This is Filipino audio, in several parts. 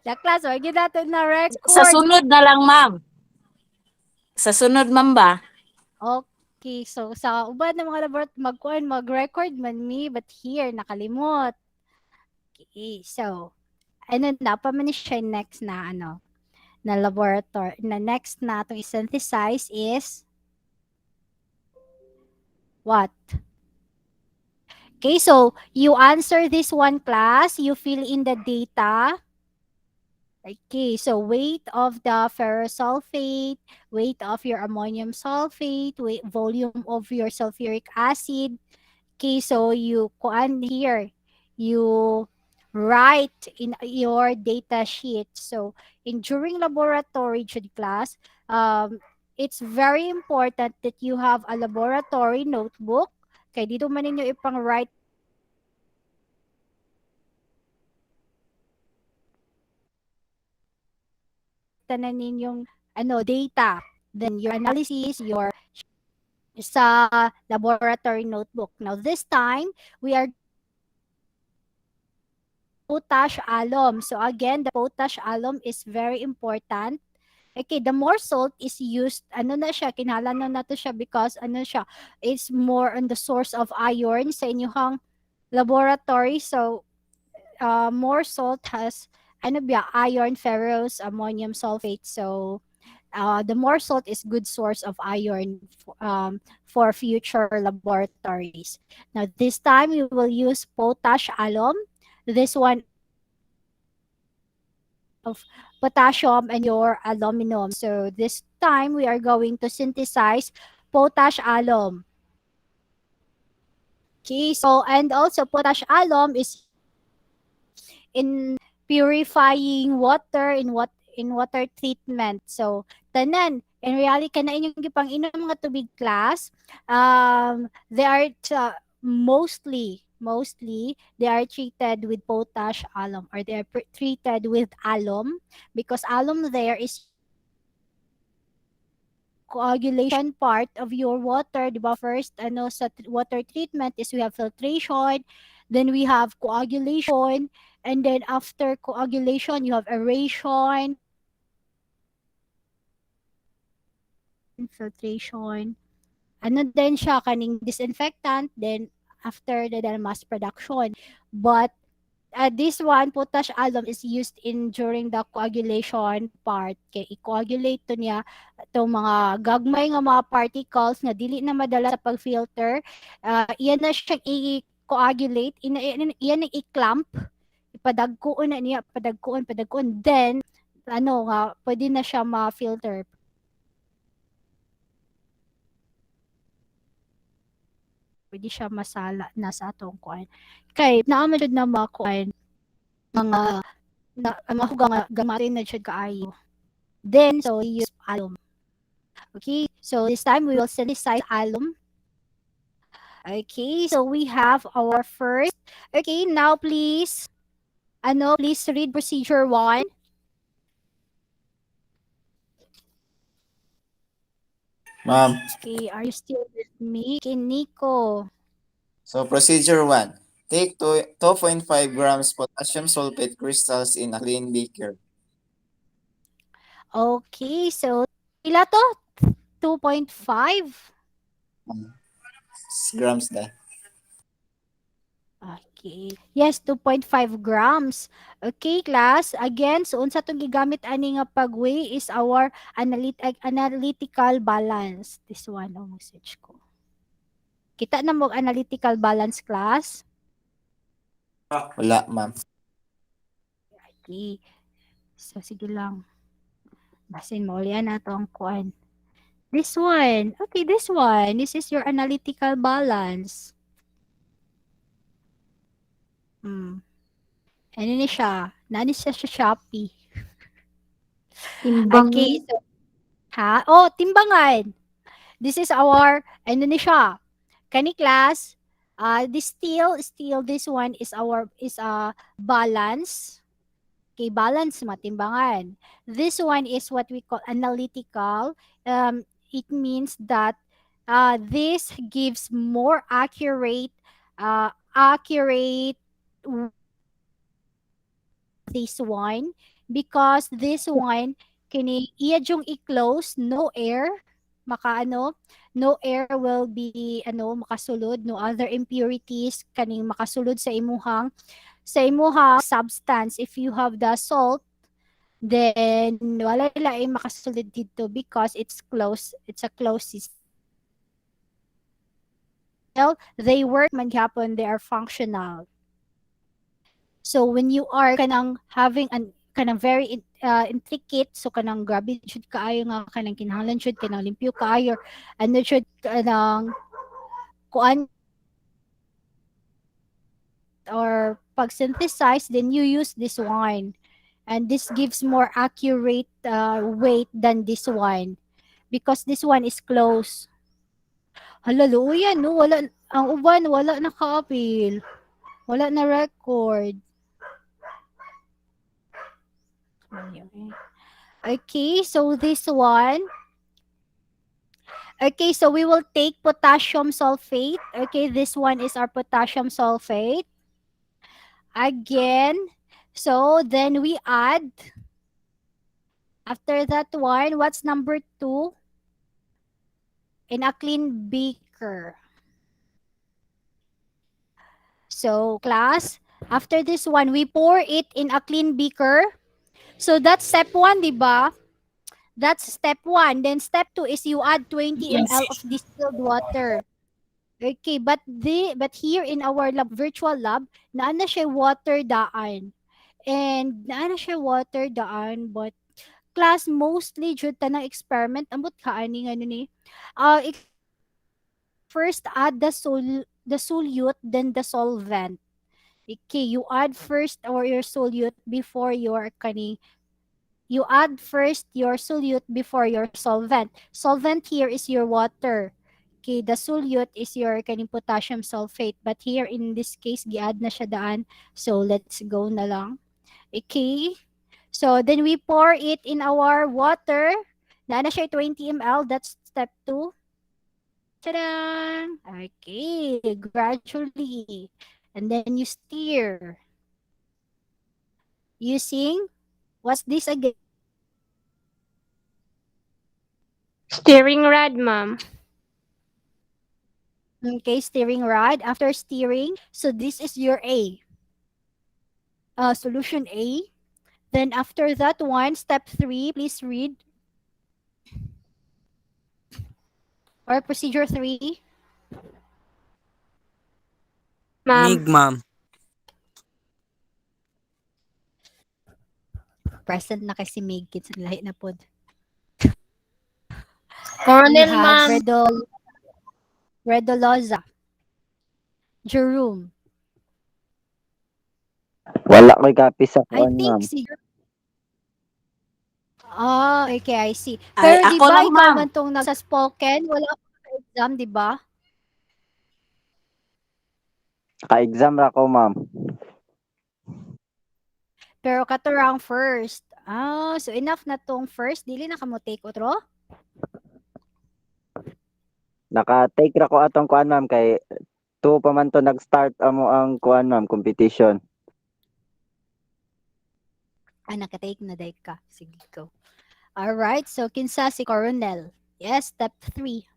La class, wag yun natin na Sa record. sunod na lang, ma'am. Sa sunod, ma'am ba? Okay, so sa uban ng mga laborat magkuan mag-record man mi, but here nakalimot. Okay, so ano na pa man ni siya next na ano na laboratory na next na itong i-synthesize is what? Okay, so you answer this one class, you fill in the data. Okay, so weight of the ferrous sulfate, weight of your ammonium sulfate, weight, volume of your sulfuric acid. Okay, so you kuan here, you write in your data sheet. So in during laboratory class, it's very important that you have a laboratory notebook. Kay dito man ninyo ipang write tanan ninyong ano data, then your analysis, your sa laboratory notebook. Now this time we are potash alum. So again, the potash alum is very important. Okay, the more salt is used, ano na siya, kinahanglan na nato siya because ano siya, it's more on the source of iron sa inyong laboratory. So more salt has ano ba, iron, ferrous, ammonium sulfate. So the more salt is good source of iron for future laboratories. Now this time we will use potash alum. This one of potassium and your aluminum. So this time we are going to synthesize potash alum. Okay, so and also potash alum is in purifying water in water treatment. So tanan in reality kana inyong gipang inom nga tubig class, they are mostly they are treated with potash alum or they are treated with alum because alum there is coagulation part of your water, di ba? First, ano, sa water treatment is we have filtration, then we have coagulation, and then after coagulation, you have aeration, filtration. Ano din siya, kaning disinfectant, then after the mass production. But this one, potash alum is used in during the coagulation part. Kay i-coagulate to niya itong mga gagmay nga mga particles nga dili na madala sa pag-filter. Iyan na siyang i-coagulate, iyan na i-clamp, ipadagkuon na niya, padagkuon. Then, ano nga, pwede na siya ma-filter. Pwede siya masala na sa atong kuan. Kay naamad jud na mga kuan, mga na mahugang nga gamatin na jud kaayo. Then, so we use alum. Okay, so this time we will synthesize alum. Okay, so we have our first. Okay, now please, ano, please read procedure 1. Ma'am, Okay, are you still with me? Okay, Nico. so procedure 1. Take 2.5 grams potassium sulfate crystals in a clean beaker. Okay, so pila to? 2.5? Um, grams da. Okay. Yes, 2.5 grams. Okay, class. Again, so unsa tong gigamit ani nga pag-weigh is our analytical balance. This one ang message ko. Kita na mo analytical balance, class. Wala, ma'am. Okay. So, sige lang. Basin mo ulit na to ang kuan. This one. Okay, this one. This is your analytical balance. Ano ni siya? Nani siya sa Shopee. Okay, Timbang. so, ha? Oh, timbangan. This is our, ano ni siya? Kani class, this still, this one is a balance. Okay, balance matimbangan. This one is what we call analytical. It means that this gives more accurate this one because this one kini iya jung i-close, no air makaano, no air will be makasulod, no other impurities kaning makasulod sa imuhang substance. If you have the salt, then wala laing makasulod dito because it's a closed system. Still, they work maghapon, they are functional. So when you are kanang having an kanang very intricate, so kanang grabe jud kaayo nga kanang kinahanglan jud kanang limpyo kaayo, ano jud kanang kuan or pag-synthesize, then you use this one. And this gives more accurate weight than this one because this one is close. Hala, luya no, wala ang uban wala naka-appeal. Wala na record. Okay, so this one. Okay, so we will take potassium sulfate. Okay, this one is our potassium sulfate. Again, so then we add, after that one, what's number 2? In a clean beaker. So class, after this one, we pour it in a clean beaker. So that's step 1, di ba? That's step 1. Then step 2 is you add 20 ml of distilled water. Okay, but here in our virtual lab, naana siya water daan. And naana siya water daan, but class mostly jud tanang experiment ambot kaani nga ni. Experiment, you first add the solute, then the solvent. Okay, you add first or your solute before your kani. You add first your solute before your solvent. Solvent here is your water. Okay, the solute is your kaning potassium sulfate. But here in this case, gi-add na siya daan. So let's go na lang. Okay. So then we pour it in our water. Na siya 20 ml. That's step 2. Ta-da! Okay, gradually. And then you stir. Using, what's this again? Steering rod, ma'am. Okay, stirring rod. After stirring, so this is your A. Solution A. Then after that one, step 3, please read. Or procedure 3. Ma'am. Mig, ma'am. Present na kasi Mig, kids lahi na pod. We Coronel, have ma'am. Redoloza. Jerome. Wala ko'y copy sa I kuan, think ma'am. si Ah, okay, I see. Ay, Pero di ako ba lang, ikaw ma'am. man tong nasa spoken, wala ka exam, di ba? Ka-exam ra ko, ma'am. Pero katurang first. Ah, so enough na tong first. Dili na ka mo take otro? Naka-take ra ko atong kuan, ma'am, kay 2 pa man to nag-start amo ang kuan, ma'am, competition. Ah, naka-take na day ka. Sige, go. Alright, so kinsa si Coronel. Yes, step 3.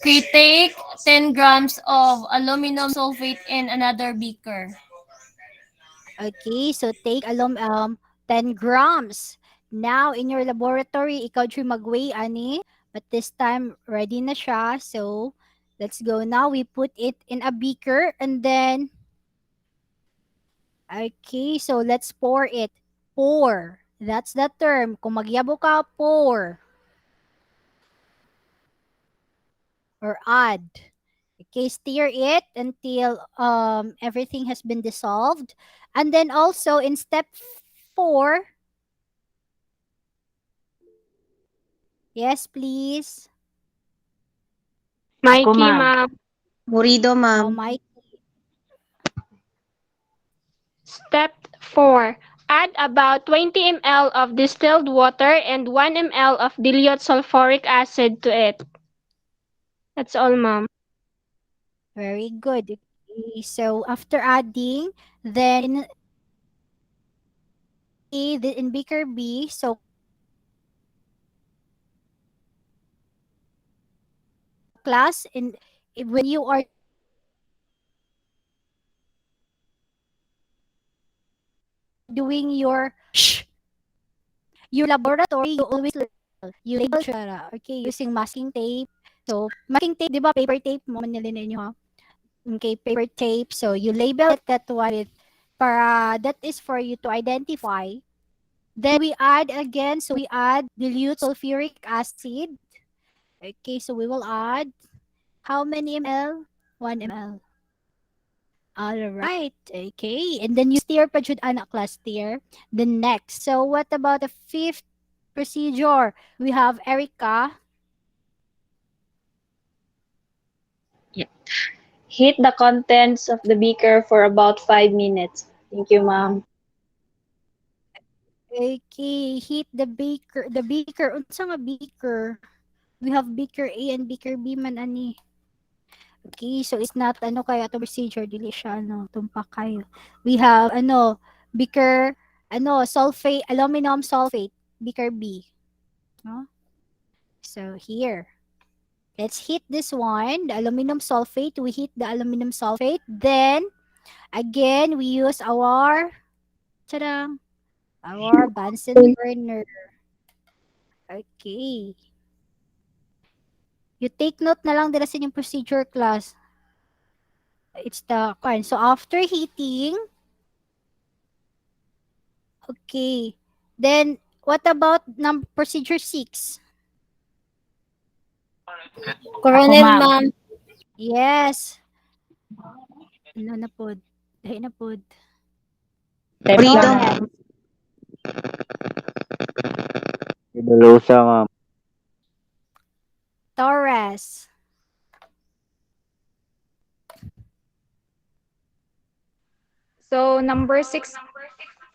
We take 10 grams of aluminum sulfate in another beaker. Okay, so take 10 grams. Now, in your laboratory, ikaw dyan mag-weigh, ani. But this time, ready na siya. So, let's go now. We put it in a beaker and then, okay, so let's pour it. Pour. That's the term. Kung magyabo ka, pour. Or add. Okay, stir it until everything has been dissolved. And then also in step 4, yes, please. Mikey, ma'am. ma'am. Murido, Oh, ma'am. Mike. Step 4. Add about 20 ml of distilled water and 1 ml of dilute sulfuric acid to it. That's all, ma'am. Very good. Okay, so after adding, then in step 5, okay, so let's pour it. Pour. That's the term. Kung magyabo ka, pour. Or add. Okay, stir it until everything has been dissolved. And then also in step 6, okay, so very good. Okay, so after adding, then in beaker B, so class, when you are doing your laboratory, you always you label siya, okay, using masking tape. So, masking tape, di ba, paper tape mo, manila ninyo ha. Okay, paper tape. So, you label it that one para that is for you to identify. Then we add again, so we add dilute sulfuric acid. Okay, so we will add how many ml? 1 ml. All right. Okay. And then you steer pa jud anak class steer. The next. So what about the fifth procedure? We have Erica. Yeah. Heat the contents of the beaker for about 5 minutes. Thank you, ma'am. Okay. Heat the beaker. The beaker. Unsa nga beaker? We have beaker A and beaker B man ani. Okay, so it's not ano kaya to procedure dili siya ano tumpak kayo. We have beaker sulfate aluminum sulfate beaker B. No? So here. Let's heat this one, the aluminum sulfate. We heat the aluminum sulfate. Then, again, we use our Bunsen burner. Okay. You take note na lang dila sa inyong procedure class. It's the one. So, after heating, okay. Then, what about procedure 6? Coronel, ma'am. Yes. Ano na pod? Dahil na pod. Prito. Dilution, ma'am. Torres. So number 6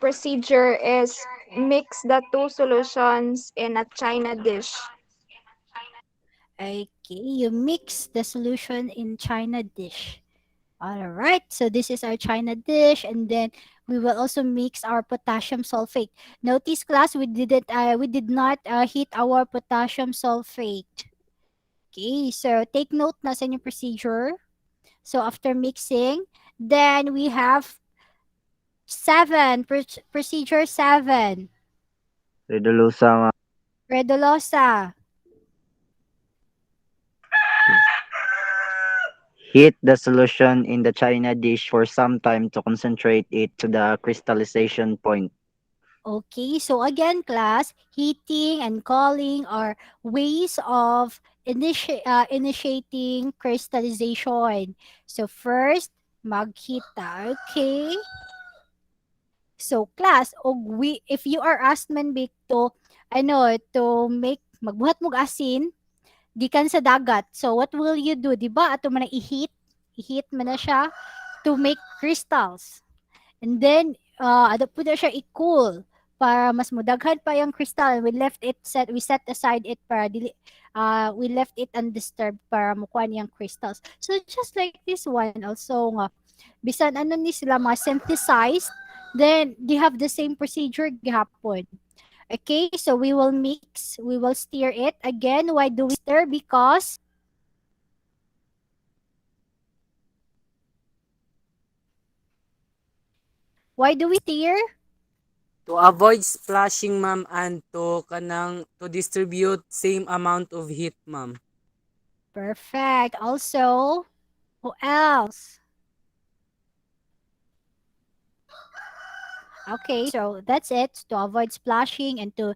procedure is mix the two solutions in a china dish. Okay, you mix the solution in china dish. All right, so this is our china dish, and then we will also mix our potassium sulfate. Notice, class, we did not heat our potassium sulfate. Okay, so take note na sa inyong procedure. So after mixing, then we have procedure 7. Dilution, ma'am. Redolosa. Heat the solution in the china dish for some time to concentrate it to the crystallization point. Okay, so again, class, heating and calling are ways of initiating crystallization. So first, maghita. Okay. So class, if you are asked man big to make magbuhat mog asin gikan sa dagat. So what will you do? Di ba? Ato man i-heat man na siya to make crystals. And then ato po na siya i-cool para mas mudaghan pa yung crystal. We set aside it para we left it undisturbed para mukuha niyang crystals. So just like this one also nga bisan ano ni sila mga synthesized, then they have the same procedure gihapon. Okay, so we will stir it. Again, why do we stir? Because why do we stir? To avoid splashing, ma'am, and to distribute same amount of heat, ma'am. Perfect. Also, who else? Okay, so that's it, to avoid splashing and to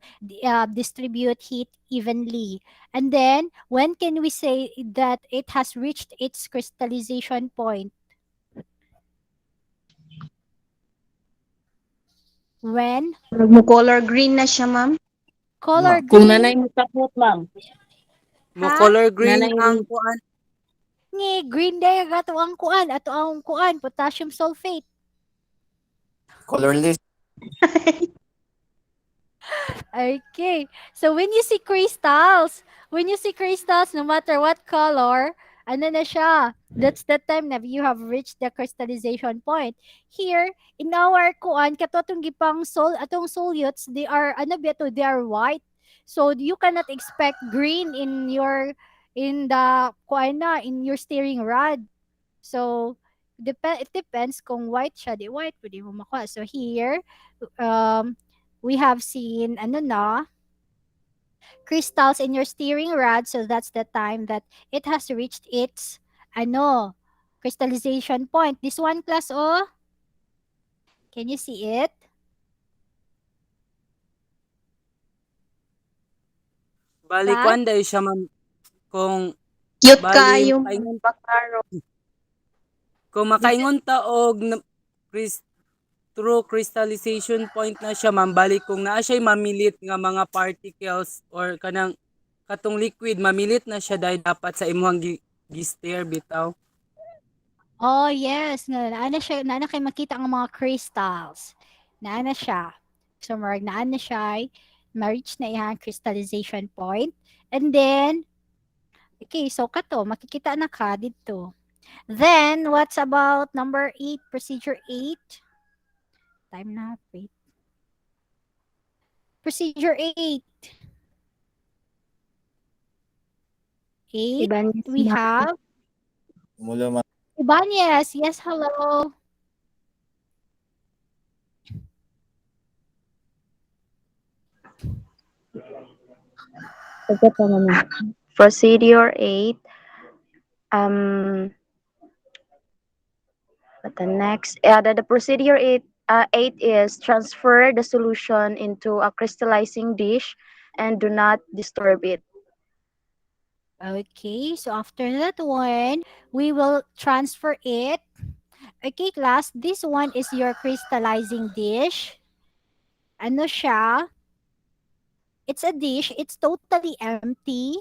distribute heat evenly. And then, when can we say that it has reached its crystallization point? When? Color green na siya, ma'am. Color Kung green. nanay mo takot, ma'am. Mo Ha? color green Nanay ang mo. kuan. Green day ato ang kuan, potassium sulfate. Colorless. Okay. So when you see crystals, no matter what color, ano na siya. That's the time na you have reached the crystallization point. Here, in our kuan, katotong gipang atong solutes, they are, ano ba to, they are white. So, you cannot expect green in the kuan na, in your steering rod. So, it depends kung white siya, di white, pwede mo makuha. So, here, we have seen, ano na, crystals in your steering rod. So that's the time that it has reached its ano crystallization point. This one class, oh, can you see it? Bali, Class? kwan dahil siya, ma'am, kung Cute bali, kayo, makaingon, Bakaro. kung makaingon ta og through crystallization point na siya, ma'am, bali kung naa siya mamilit nga mga particles or kanang katong liquid, mamilit na siya dahil dapat sa imuhang gi-stir bitaw. Oh, yes. Naana siya, naana kay makita ang mga crystals. Naana siya. So, marag naana siya, ma-reach na iyang crystallization point. And then, okay, so kato, makikita na ka dito. Then, what's about number 8, procedure 8? Time na, wait. Procedure 8. 8, Ibanez, we ma'am. have Mulo ma'am. Ibanez. Yes, hello. Procedure 8. What the next? The procedure 8 is transfer the solution into a crystallizing dish and do not disturb it. Okay, so after that one, we will transfer it. Okay, class, this one is your crystallizing dish. Ano siya? It's a dish. It's totally empty.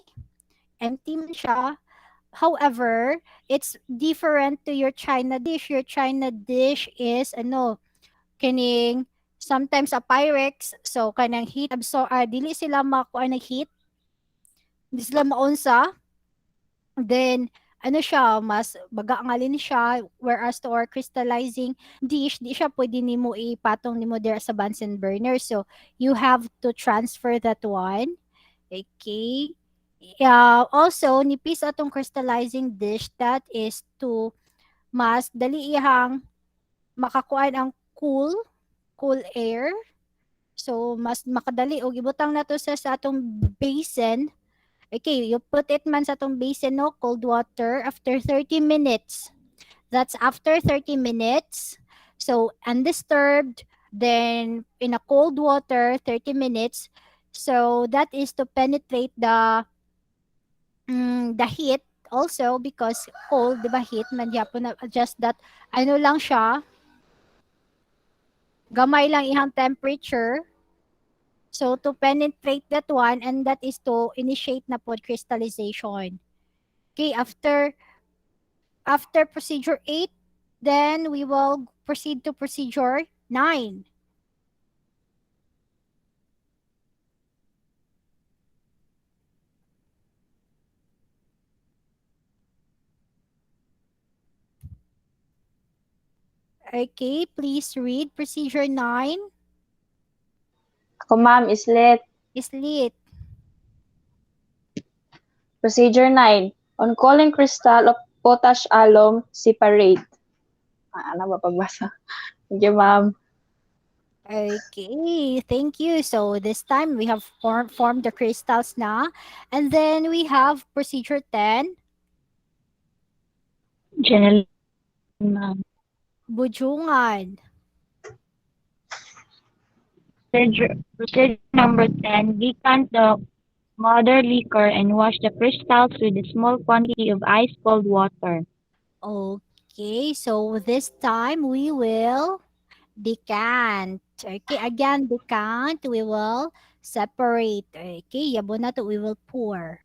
Empty man siya. However, it's different to your China dish. Your China dish is ano, kining sometimes a Pyrex. So kanang heat absorb, dili sila makuha ng heat. Di sila maunsa. Then ano siya, mas baga ngalin siya, whereas to our crystallizing dish, di siya pwede nimo ipatong nimo there sa Bunsen burner. So you have to transfer that one. Okay. Also, nipis atong crystallizing dish, that is to mas dali ihang makakuan ang cool air. So, mas makadali og ibutang na to sa atong basin. Okay, you put it man sa atong basin, no, cold water after 30 minutes. That's after 30 minutes. So, undisturbed, then in a cold water, 30 minutes. So, that is to penetrate the heat also because cold, di ba, heat man gyapon na, just that ano lang siya, gamay lang ihang temperature. So to penetrate that one, and that is to initiate na pod crystallization. Okay, after procedure 8, then we will proceed to procedure 9. Okay, please read procedure 9. Ako, ma'am, islet. Islit. Procedure 9. On calling crystal of potash alum, separate. Ano ba pagbasa? Thank you, ma'am. Okay, thank you. So this time we have formed the crystals na. And then we have procedure 10. Generally, ma'am. Bujungan. Procedure number 10, decant the mother liquor and wash the crystals with a small quantity of ice-cold water. Okay, so this time we will decant. Okay, again, decant. We will separate. Okay, yabo na to, we will pour.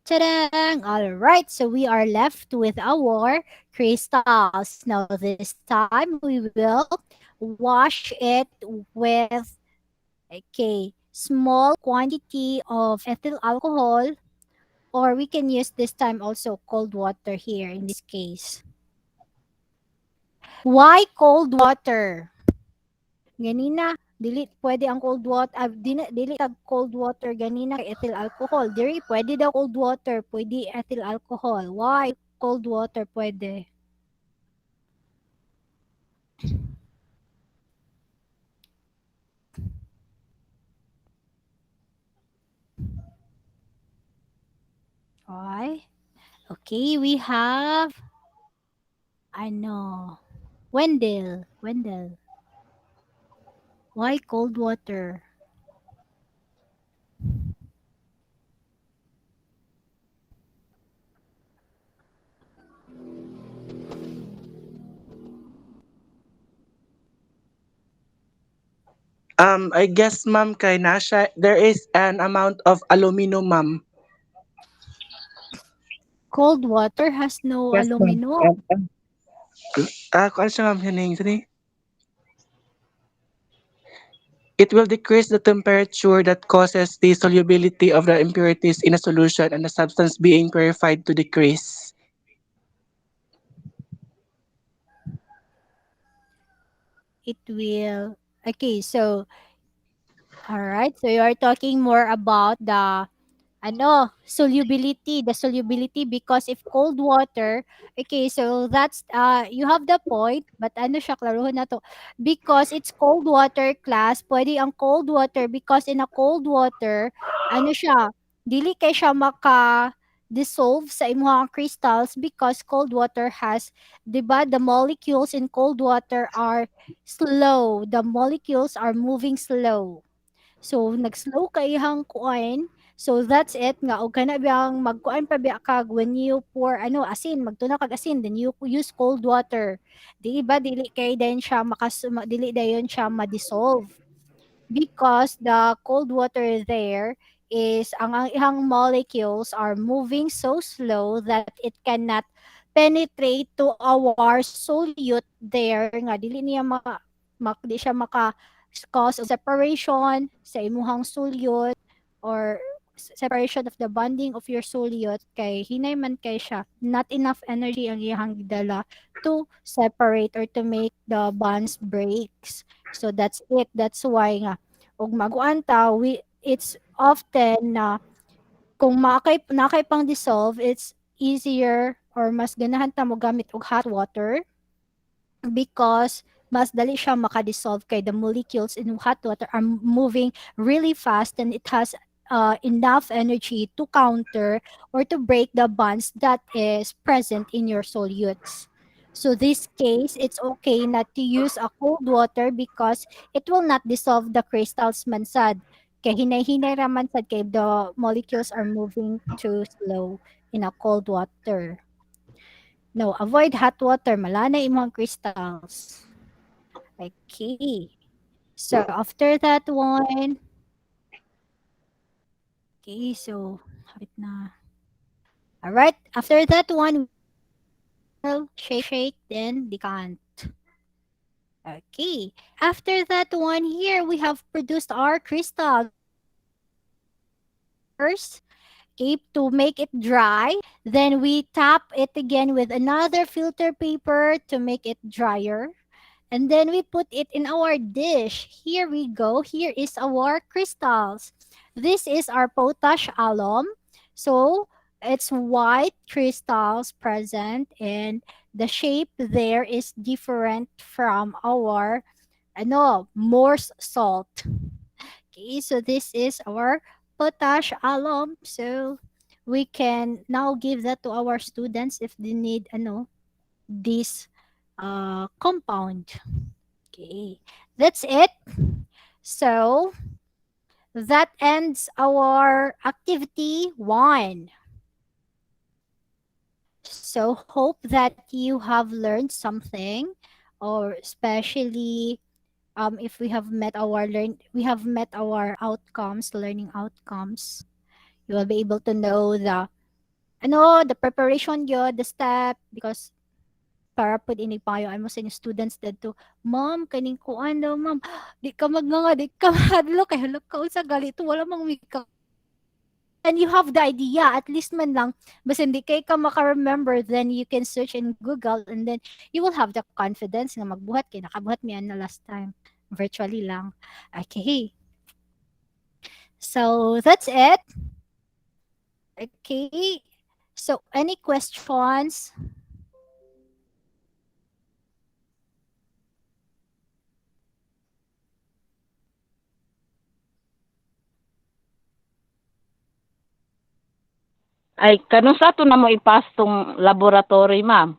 Ta-dang! All right, so we are left with our crystals. Now this time we will wash it with, okay, small quantity of ethyl alcohol or we can use this time also cold water here in this case. Why cold water? Ganina, dili pwede ang cold water, dili tag cold water ganina kay ethyl alcohol. Diri pwede daw cold water, pwede ethyl alcohol. Why cold water pwede? Why? Okay, we have ano, Wendell. Why cold water? I guess ma'am kay nasa there is an amount of aluminum ma'am. Cold water has no Yes ma'am. aluminum. Kuan siya ma'am hining sini. It will decrease the temperature that causes the solubility of the impurities in a solution and the substance being purified to decrease. It will. Okay, so all right. So you are talking more about the the solubility because if cold water, okay, so that's you have the point, but siya klaruhon na to. Because it's cold water class, pwede ang cold water because in a cold water, siya, dili kay siya maka dissolve sa imuhang crystals because cold water has, 'di ba, the molecules in cold water are slow. The molecules are moving slow. So nag-slow ka ihang kuan. So that's it nga og kana biyang magkuan pa biya kag when you pour asin, magtuna kag asin then you use cold water. Di ba dili kay din siya dili dayon siya ma-dissolve because the cold water there is ang ihang molecules are moving so slow that it cannot penetrate to our solute there nga dili niya di siya maka cause of separation sa imuhang solute or separation of the bonding of your solute kay hinay man kay siya not enough energy ang iyang gidala to separate or to make the bonds breaks. So that's it. That's why nga og maguan ta it's often na kung nakay pang dissolve, it's easier or mas ganahan ta mo gamit og hot water because mas dali siya maka-dissolve kay the molecules in hot water are moving really fast and it has enough energy to counter or to break the bonds that is present in your solutes. So this case, it's okay not to use a cold water because it will not dissolve the crystals mansad. Kay hinay-hinay raman sad kay the molecules are moving too slow in a cold water. No, avoid hot water. Malana imong crystals. Okay. So after that one, okay, so habit na. All right. After that one, we'll shake, then decant. Okay. After that one here, we have produced our crystal. First, okay, to make it dry, then we tap it again with another filter paper to make it drier. And then we put it in our dish. Here we go. Here is our crystals. This is our potash alum. So it's white crystals present and the shape there is different from our Morse salt. Okay, so this is our potash alum. So we can now give that to our students if they need this compound. Okay, that's it. So that ends our activity 1. So hope that you have learned something, or especially if we have met our outcomes, learning outcomes. You will be able to know the preparation yun, the step, because para pud ini payo mo sa inyo students dito, ma'am kaning kuan daw ma'am, di ka magnganga, di ka madlo kay hala ka unsa gali to wala mang mika and you have the idea, at least man lang, basta hindi kay ka maka-remember, then you can search in Google and then you will have the confidence nga magbuhat kay nakabuhat mi na last time. Virtually lang. Okay. So that's it. Okay. So any questions? Ay, kano sa to na mo ipas tong laboratory, ma'am?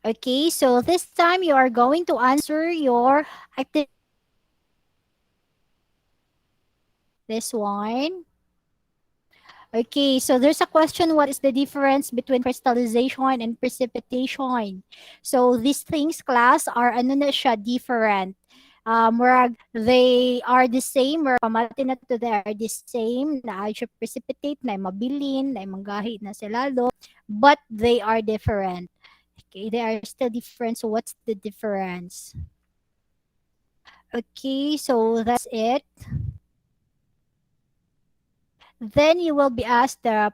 Okay, so this time you are going to answer your activity. This one. Okay, so there's a question, what is the difference between crystallization and precipitation? So these things, class, are ano na siya, different. Murag, they are the same, or pamati na to, they are the same, na siya precipitate, na mabilin, na manggahi na sila lalo, but they are different. Okay, they are still different, so what's the difference? Okay, so that's it. Then you will be asked the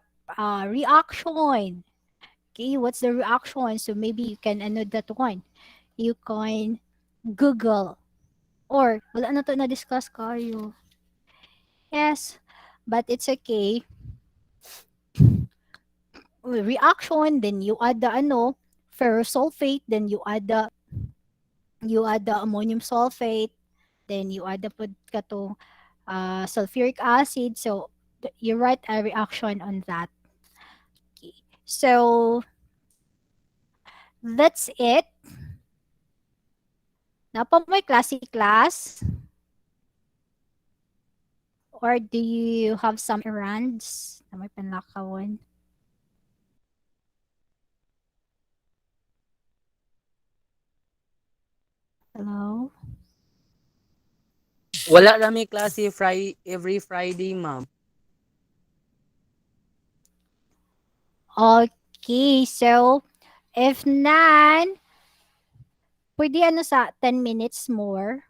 reaction. Okay, what's the reaction? So maybe you can ano that one. You can Google. Or, wala na to na-discuss kayo. Yes, but it's okay. Reaction, then you add the ano, ferrous sulfate, then you add the ammonium sulfate, then you add the kato sulfuric acid. So you write a reaction on that. Okay. So that's it. Napa may klase class? Or do you have some errands na may panlakawan? Hello? Wala rami klase every Friday, ma'am. Okay, so if nan, pwede ano sa 10 minutes more?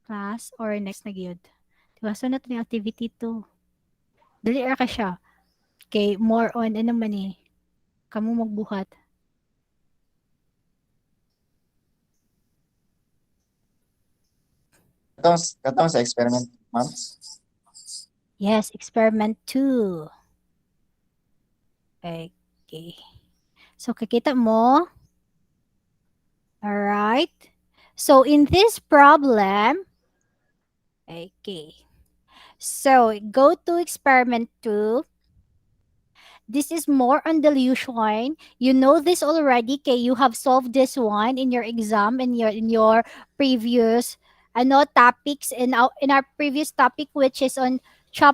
Class or next na gyud? Diba, so na ito yung activity to. Dali ra ka siya. Okay, more on ano man eh. Kamu magbuhat. Katong sa experiment, ma'am. Yes, experiment 2. Okay. So, kakita mo? Alright. So, in this problem, okay. So, go to experiment 2. This is more on dilution. You know this already, okay? You have solved this one in your exam, in your previous topics in our previous topic, which is on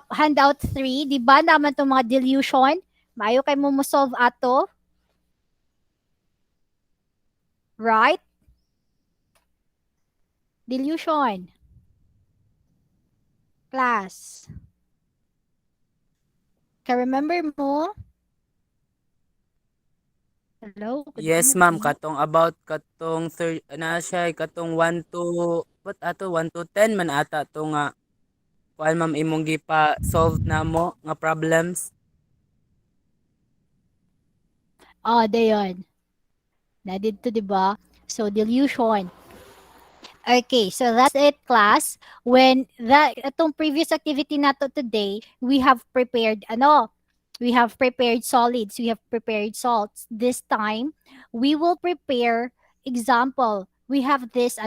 handout 3. Di ba naman itong mga dilution? Maayo kay mo solve ato. Right? Dilution. Class. Ka-remember mo? Hello? Yes, ma'am, katong about katong na siya katong 1 to what ato 1 to 10 man ata to nga kuan ma'am imong gipa solve na mo nga problems. Dayon. Na dito, di ba? So, dilution. Okay, so that's it, class. When itong previous activity nato today, we have prepared we have prepared solids, we have prepared salts. This time, we will prepare example. We have this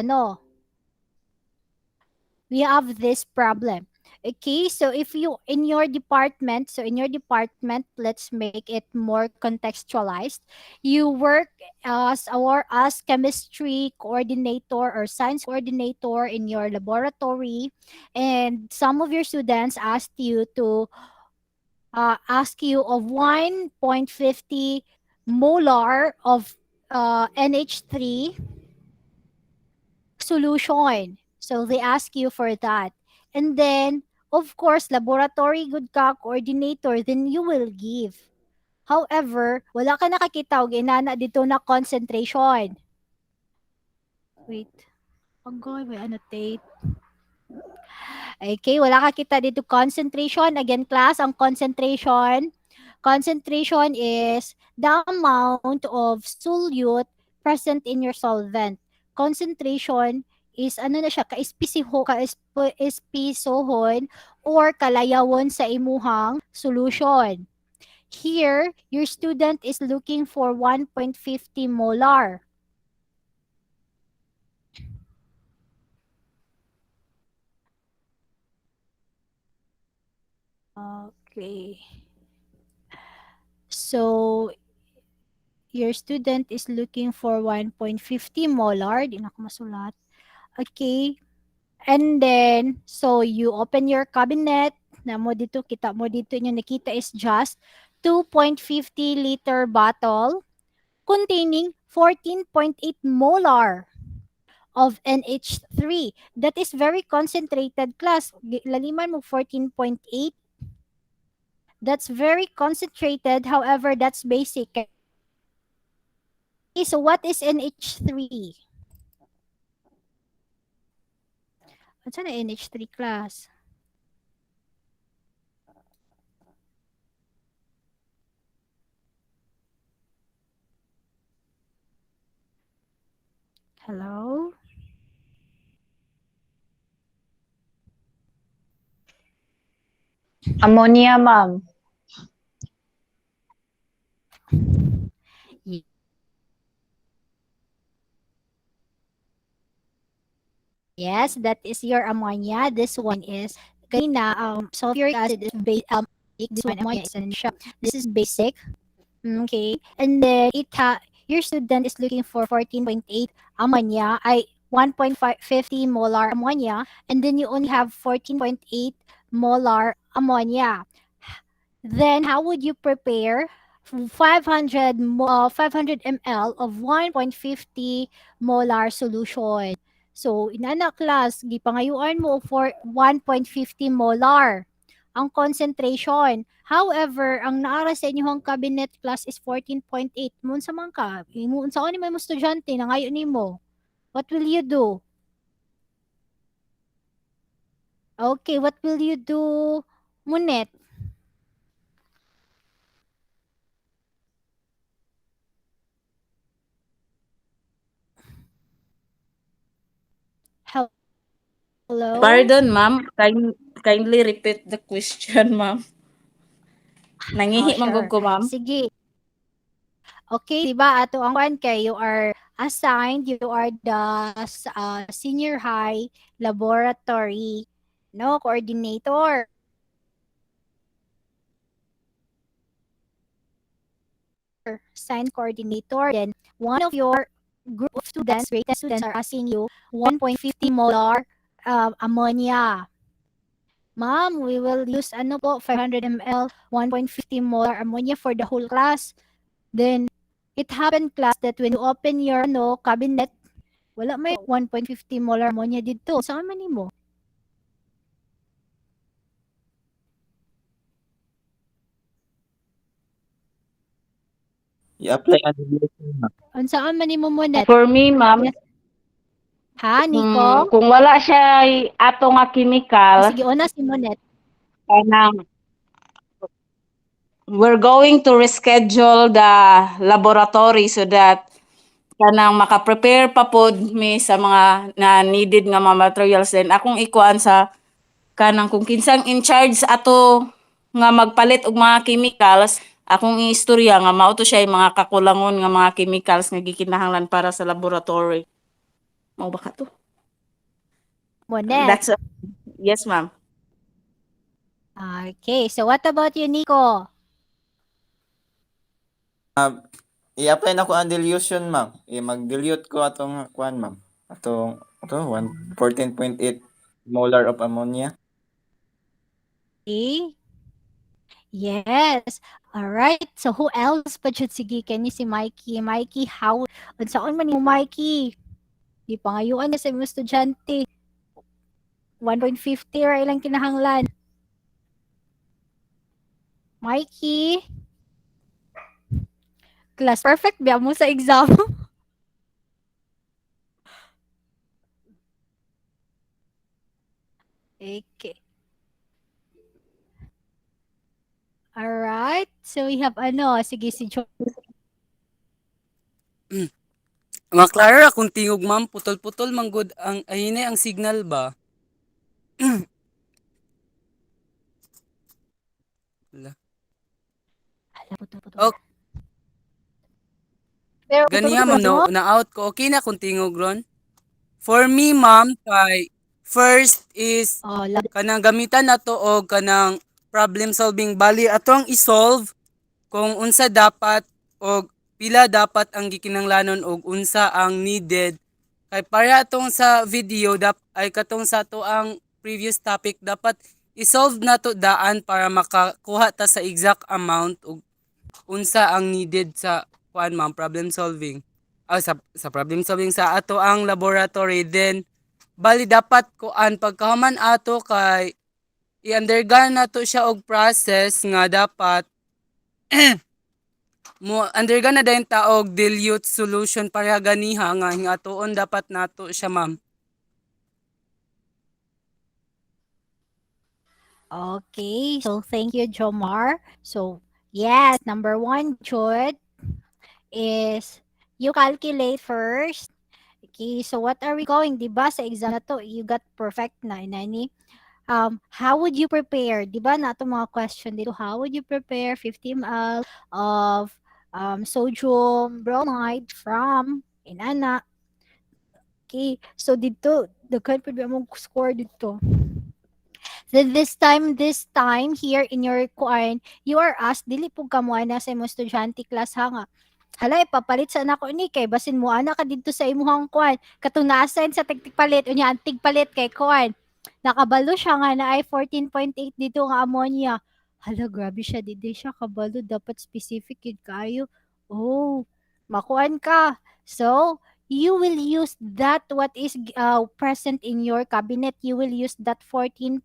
we have this problem. Okay, so if you in your department, let's make it more contextualized. You work as chemistry coordinator or science coordinator in your laboratory, and some of your students ask you of 1.50 molar of NH3 solution. So they ask you for that. And then of course, laboratory good ka, coordinator, then you will give. However, wala ka nakakita og inana dito na concentration. Wait. Agoy, may annotate. Okay, wala ka kita dito concentration. Again, class, ang concentration is the amount of solute present in your solvent. Concentration is ano na siya, kaespisohon or kalayawon sa imuhang solution. Here, your student is looking for 1.50 molar. Okay. So, your student is looking for 1.50 molar. Di na ako masulat. Okay. And then, so you open your cabinet. Na mo dito, kita mo dito, yung nakita is just 2.50 liter bottle containing 14.8 molar of NH3. That is very concentrated, class. Laliman mo 14.8. That's very concentrated. However, that's basic. Okay, so what is NH3? What's an NH3, class? Hello? Ammonia, ma'am. Yes, that is your ammonia. This one is kanina sulfuric acid is this one ammonia is siya. This is basic. Okay. And then your student is looking for 14.8 ammonia, 1.50 molar ammonia, and then you only have 14.8 molar ammonia. Then how would you prepare 500 ml of 1.50 molar solution? So, inana class, gipangayuan mo for 1.50 molar ang concentration. However, ang naara sa inyong cabinet class is 14.8. Mun sa man ka, sa ni may estudyante na ngayon nimo. What will you do? Okay, what will you do, Munet? Hello? Pardon, ma'am. Kindly repeat the question, ma'am. Nangihi man sure. gud ko, ma'am. Sige. Okay, diba ato ang kwan kay you are assigned, you are the senior high laboratory coordinator. Assigned coordinator. Then one of your group of students, rated students, are asking you 1.50 molar ammonia. Ma'am, we will use 500 ml, 1.50 molar ammonia for the whole class. Then, it happened, class, that when you open your cabinet, wala may 1.50 molar ammonia dito. Saan man mo? I-apply ang dilution, ma'am. Saan man mo muna? For me, ma'am, Yes. Ha, Nico? kung wala siya ato nga chemical, Sige, una si Monet. Kanang we're going to reschedule the laboratory so that kanang maka-prepare pa pod mi sa mga na needed nga mga materials. Then akong ikuan sa kanang kung kinsang in charge ato nga magpalit og mga chemicals, akong istorya nga mao to siya yung mga kakulangon nga mga chemicals nga gikinahanglan para sa laboratory. Mao ba ka to? Monet. That's yes, ma'am. Okay, so what about you, Nico? I-apply na ko ang dilution, ma'am. Mag-dilute ko atong kuan, ma'am. Atong 14.8 molar of ammonia. Okay. Yes. All right. So who else pa jud sige kani si Mikey? Mikey, how unsaon man mo Mikey? Di pangayuan na sa mga estudyante. 1.50 ra ilang kinahanglan. Mikey? Class perfect ba mo sa exam? Okay. Alright. So we have sige si Jo. Maklara akong tingog ma'am, putol-putol manggod ang ahine ang signal ba? Wala. Hala, putol-putol. Oh, Pero ganiha putol-putol ma'am, mo? na-out ko. Okay na akong tingog ron. For me ma'am, kay first is Oh, kanang gamitan nato og kanang problem solving bali atong i-solve kung unsa dapat og pila dapat ang gikinahanglanon og unsa ang needed. Kay para atong sa video ay katong sa to ang previous topic dapat i-solve nato daan para makakuha ta sa exact amount og unsa ang needed sa kuan ma'am problem solving. Sa problem solving sa ato ang laboratory then bali dapat kuan pagkahuman ato kay i-undergo nato siya og process nga dapat mo undergo na dayon ta og dilute solution para ganiha nga hingatoon dapat nato siya ma'am. okay. So thank you, Jomar. So yes, number 1, Jud, is you calculate first. Okay, so what are we going? Diba sa exam na to, you got perfect na inani. How would you prepare? Diba na ito mga question dito. How would you prepare 50 ml of sodium bromide from inana? Okay, so dito, daghan pa mo score dito. Then this time here in your kuan, you are asked dili pug kamo ana sa imong estudyante class ha nga. Hala ipapalit sa nako ni kay basin mo ana ka didto sa imong kuan. Katong na-assign sa tigpalit unya ang tigpalit kay kuan. Nakabalo siya nga na ay 14.8 dito nga ammonia. Hala grabe siya didi siya kabalo dapat specific yun kayo. Oh, makuan ka. So, you will use that what is present in your cabinet. You will use that 14.8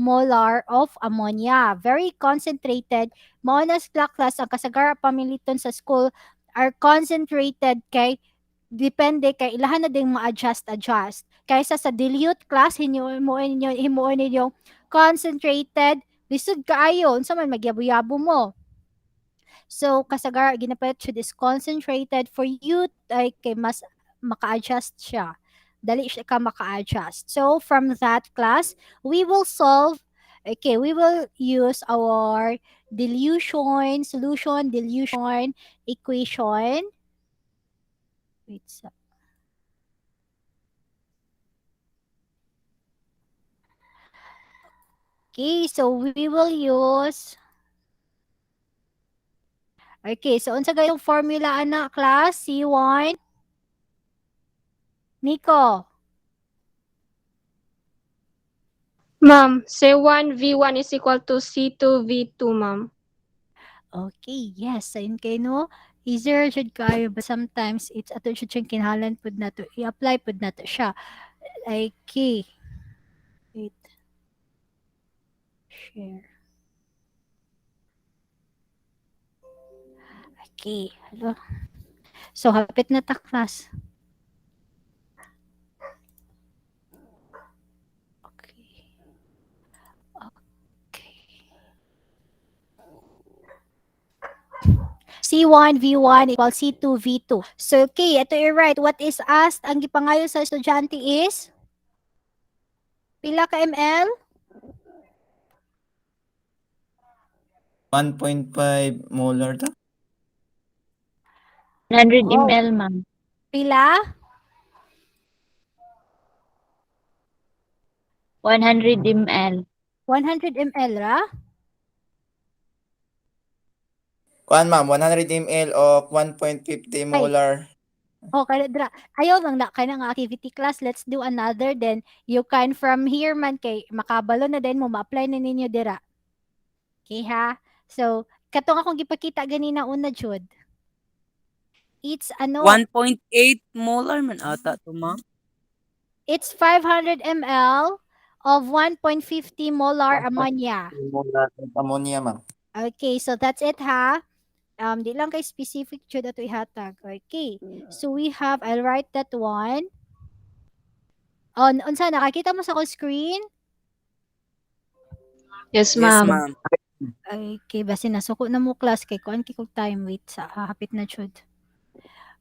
molar of ammonia. Very concentrated. Mao na sa class ang kasagara pamiliton sa school are concentrated kay depende kay ilahan na ding ma-adjust. Kaysa sa dilute class himuon ninyo concentrated lisod kaayo unsa man magyabo-yabo mo. So, kasagara ginapalit siya is concentrated for you ay kay mas maka-adjust siya. Dali siya ka maka-adjust. So, from that class, we will we will use our solution, dilution, equation. Wait, okay, so we will use okay, so unsa gayong formula ana class? C1 Nico. Ma'am, C1V1 is equal to C2V2, ma'am. Okay, yes, ayun kay no. Easier jud kayo but sometimes it's ato jud siyang kinahanglan pud nato i-apply pud nato siya. Okay. Wait. Share. Okay, hello. So hapit na ta class. Okay. C1 V1 equals C2 V2. So okay, ito i-write what is asked ang gipangayo sa estudyante is pila ka ml? 1.5 molar ta. 100 Wow. ml, ma'am. Pila? 100 ml. 100 ml ra? Kuan ma'am, 100 ml of 1.50 molar. Oh, kaya dra. Ayaw lang na kaya nga activity class. Let's do another. Then you can from here man kay makabalo na din mo ma-apply na ninyo dira. Okay ha? So, katong akong gipakita ganina una jud. It's 1.8 molar man ata to ma'am. It's 500 ml of 1.50 molar ammonia. Molar of ammonia ma'am. Okay, so that's it ha. Di lang kay specific jud ato ihatag. Okay. So we have, I'll write that one. Unsa nakakita mo sa akong screen? Yes, Yes, ma'am. ma'am. Okay, basi nasuko na mo class kay kuan kay kog time wait sa hapit na jud.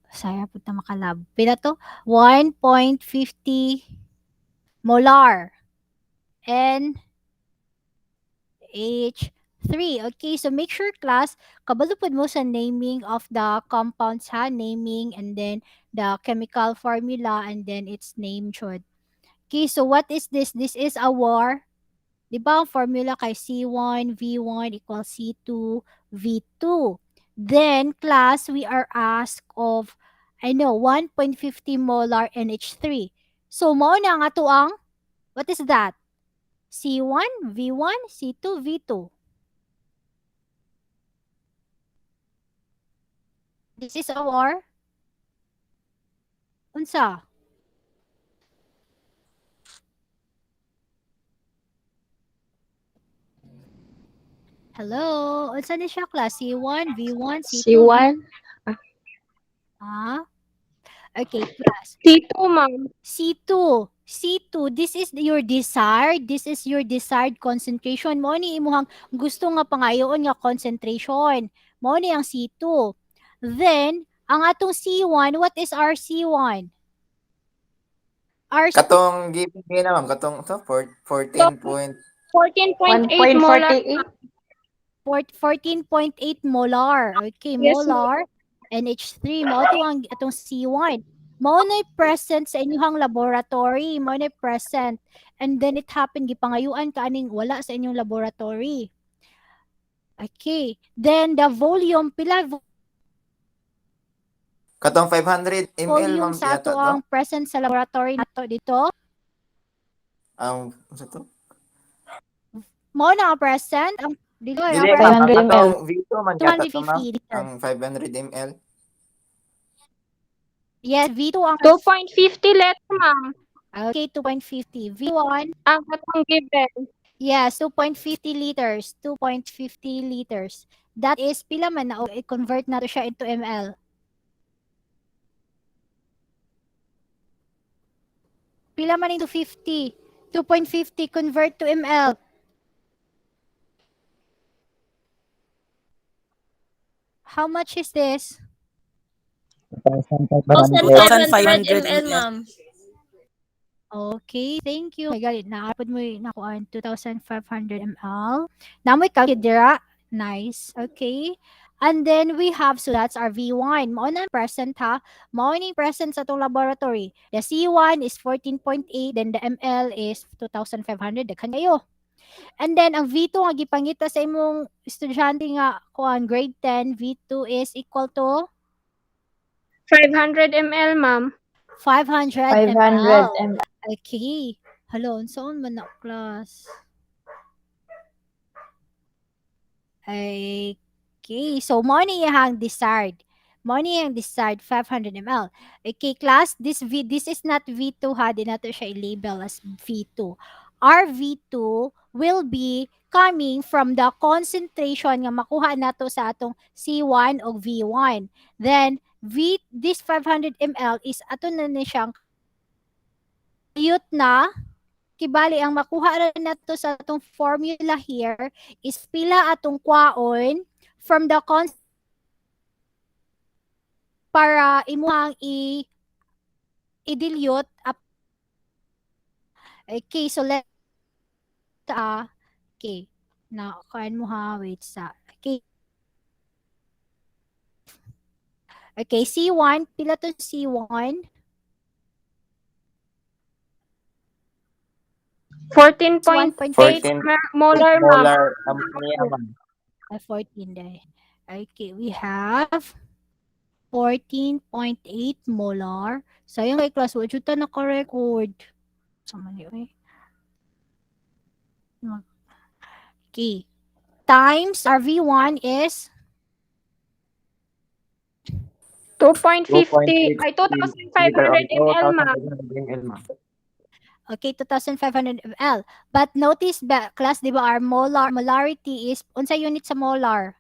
Saya pud na makalab. Pila to? 1.50 molar NH3. Okay, so make sure class kabalo pud mo sa naming of the compounds ha, naming and then the chemical formula and then its name jud. Okay, so what is this? This is our, di ba, ang formula kay C1 V1 equals C2 V2. Then class, we are asked of, I know, 1.50 molar NH3. So mao na nga to ang, what is that? C1 V1 C2 V2. This is our unsa? Hello, unsa ni siya class? C1 V1 C2 V2. C1. Ah, okay, class. C2, ma'am. C2, this is your desired, concentration. Mo ni imuhang gusto nga pangayoon nga concentration. Mo ni ang C2. Then, ang atong C1, what is our C1? Our Katong given niya na ma'am, katong to 14 point 14.8 molar. 14.8 molar. Okay, Yes, molar. NH3, mo to ang atong C1. Mao na present sa inyong laboratory, mao na present. And then it happened gipangayuan kaaning wala sa inyong laboratory. Okay. Then the volume pila katong 500 ml volume ma'am sa ato yata to. ang present sa laboratory nato dito. Sa to? Mao na ang present ang dito ang Dili present ma'am, ang 500 ml. atong V2 man yata to ma'am. 250 liter. Ang 500 ml. Yes, V2 ang 2.50 liter, ma'am. okay, 2.50. V1 Ang atong given. yes, 2.50 liters. 2.50 liters. That is, pila man na, i-convert na to siya into ml. Pila man into 50. 2.50 convert to ml. How much is this? 2,500. 2,500 ml, ma'am. Okay, thank you. May galit na apod mo nakuan 2,500 ml. Namoy calculator. Nice. Okay. And then we have, so that's our V1. Mao na present ha. Mao ni present sa itong laboratory. The C1 is 14.8, then the ml is 2,500. Daghan kayo. And then ang V2 nga gipangita sa imong estudyante nga kuan grade 10, V2 is equal to 500 ml, ma'am. 500 500 ml. ml. Okay. Hello, unsaon man na class? Okay, so mo ni iyang desired. Mo ni iyang desired 500 ml. Okay, class, this is not V2 ha, di nato siya i-label as V2. Our V2 will be coming from the concentration nga makuha nato sa atong C1 o V1. Then this 500 ml is ato na ni siyang dilute na kibali ang makuha ra nato sa atong formula here is pila atong kwaon from the para imuhang i-dilute up. Okay, so let okay. Na kuan mo ha, wait sa. Okay. Okay, C1, pila to C1? 14.8 molar, ma'am. molar ammonia ma'am. 14 day. Okay, we have 14.8 molar. Sayang kay class, wala juta naka-record. Sama niyo eh. Okay. Times our V1 is 2.50 2.60 ay 2,500 ml, ma'am. ml ma'am. Okay, 2,500 ml. But notice ba, class, di ba, our molarity is, unsa unit sa molar?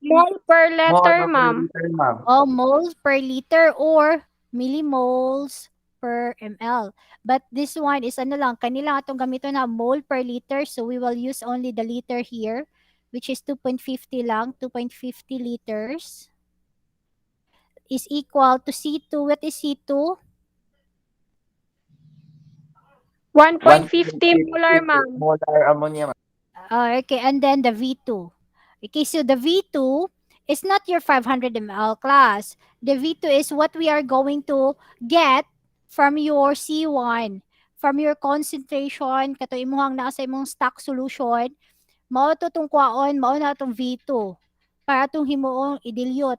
Mole per More letter, per ma'am. liter, ma'am. Oh, moles per liter or millimoles per ml. But this one is ano lang, kanila atong gamito na mole per liter. So we will use only the liter here, which is 2.50 lang, 2.50 liters is equal to C2. What is C2? 1.50 molar, ma'am. molar ammonia, ma'am. Okay, and then the V2. Okay, so the V2 is not your 500 ml class. The V2 is what we are going to get from your C1, from your concentration, kato imuhang naa sa imong stock solution, mao to tong kwaon, mao na tong V2 para tong himuong i-dilute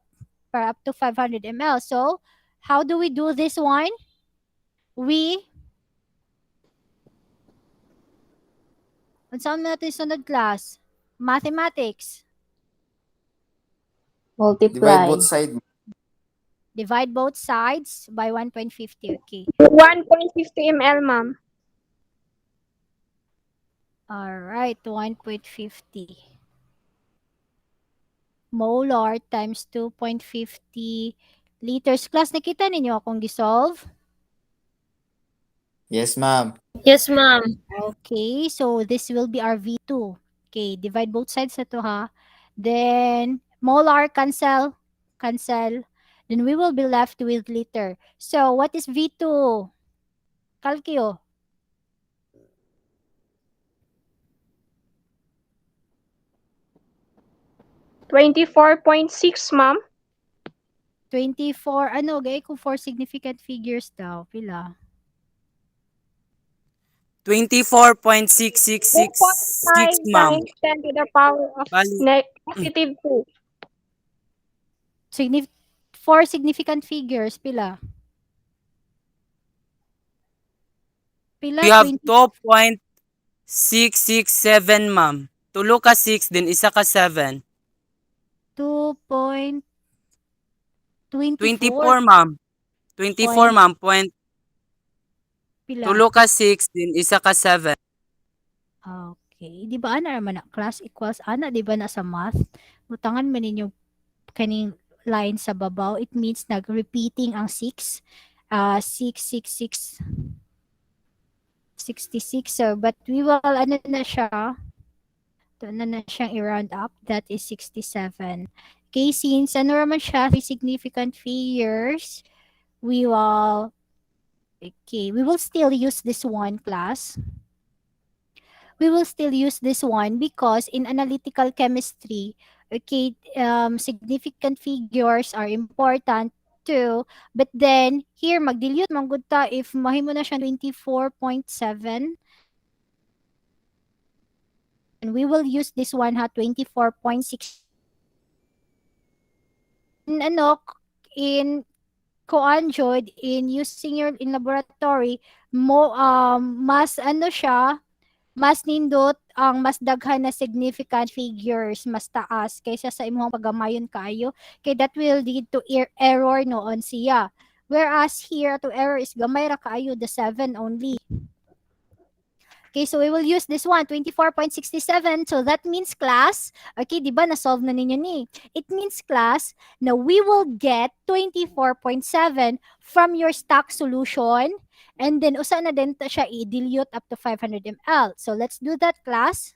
para up to 500 ml. So, how do we do this one? We unsa natin sunod class? Mathematics. Divide both sides. Divide both sides by 1.50. Okay. 1.50 ml, ma'am. All right, 1.50. Molar times 2.50 liters. Class, nakita ninyo akong gisolve? Yes, ma'am. Yes, ma'am. Okay, so this will be our V2. Okay, divide both sides na to ha. Then, molar cancel. Then we will be left with liter. So, what is V2? Calcio. 24.6, ma'am. 24, ano, gay kung 4 significant figures daw. Pila? 24.6666, 2.5 ma'am. times 10 to the power of Bali. negative 2. 4 significant figures. Pila? Pila? We have 20, 2.667, ma'am. Tulo ka 6, then isa ka 7. 2.24. 24, ma'am. 24, Point, ma'am. Point. pila? Tulo ka 6, then isa ka 7. Okay. Di ba ana naman na class equals ana, di ba na sa math? Butangan man ninyo kaning line sa babaw. It means nag-repeating ang 6. 666. 66. So, but we will, ano na siya? Ito na siyang i-round up. That is 67. Okay, since ano naman siya, 3 significant figures, we will still use this one class. We will still use this one because in analytical chemistry, okay, significant figures are important too. But then, here, mag-dilute man gud ta if mahimo na siya 24.7. And we will use this one ha, 24.6. Ano, in coanjod, in using your in laboratory, mas ano siya, mas nindot ang mas daghan na significant figures, mas taas kaysa sa imong pagamayon kayo, kay that will lead to error noon siya. Whereas here, to error is gamay ra kaayo, the 7 only. Okay, so we will use this one, 24.67. So that means class, okay, di ba na-solve na ninyo ni? It means class na we will get 24.7 from your stock solution. And then, usa na din ta siya i-dilute up to 500 ml. So let's do that, class.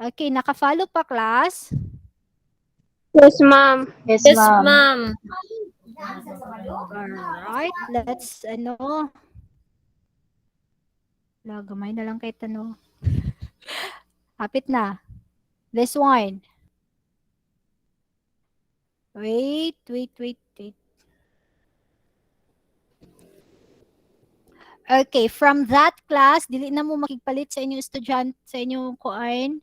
Okay, naka-follow pa, class? Yes, ma'am. Yes, Yes, ma'am. ma'am. Alright, let's, gamay na lang kay tanong. Hapit na. This one. Wait. Okay, from that class, dili na mo makigpalit sa inyong estudyante, sa inyong kuan,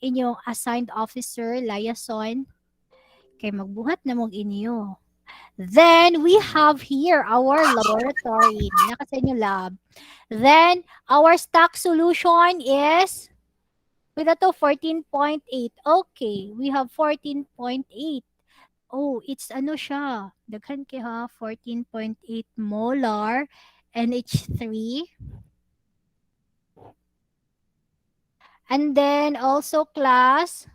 inyong assigned officer, liaison. Okay, magbuhat na mo inyo. Then, we have here our laboratory. Naka sa inyong lab. Then, our stock solution is, with ito, 14.8. Okay, we have 14.8. Oh, it's ano siya, daghan kay ha, 14.8 molar. NH3. And then also class,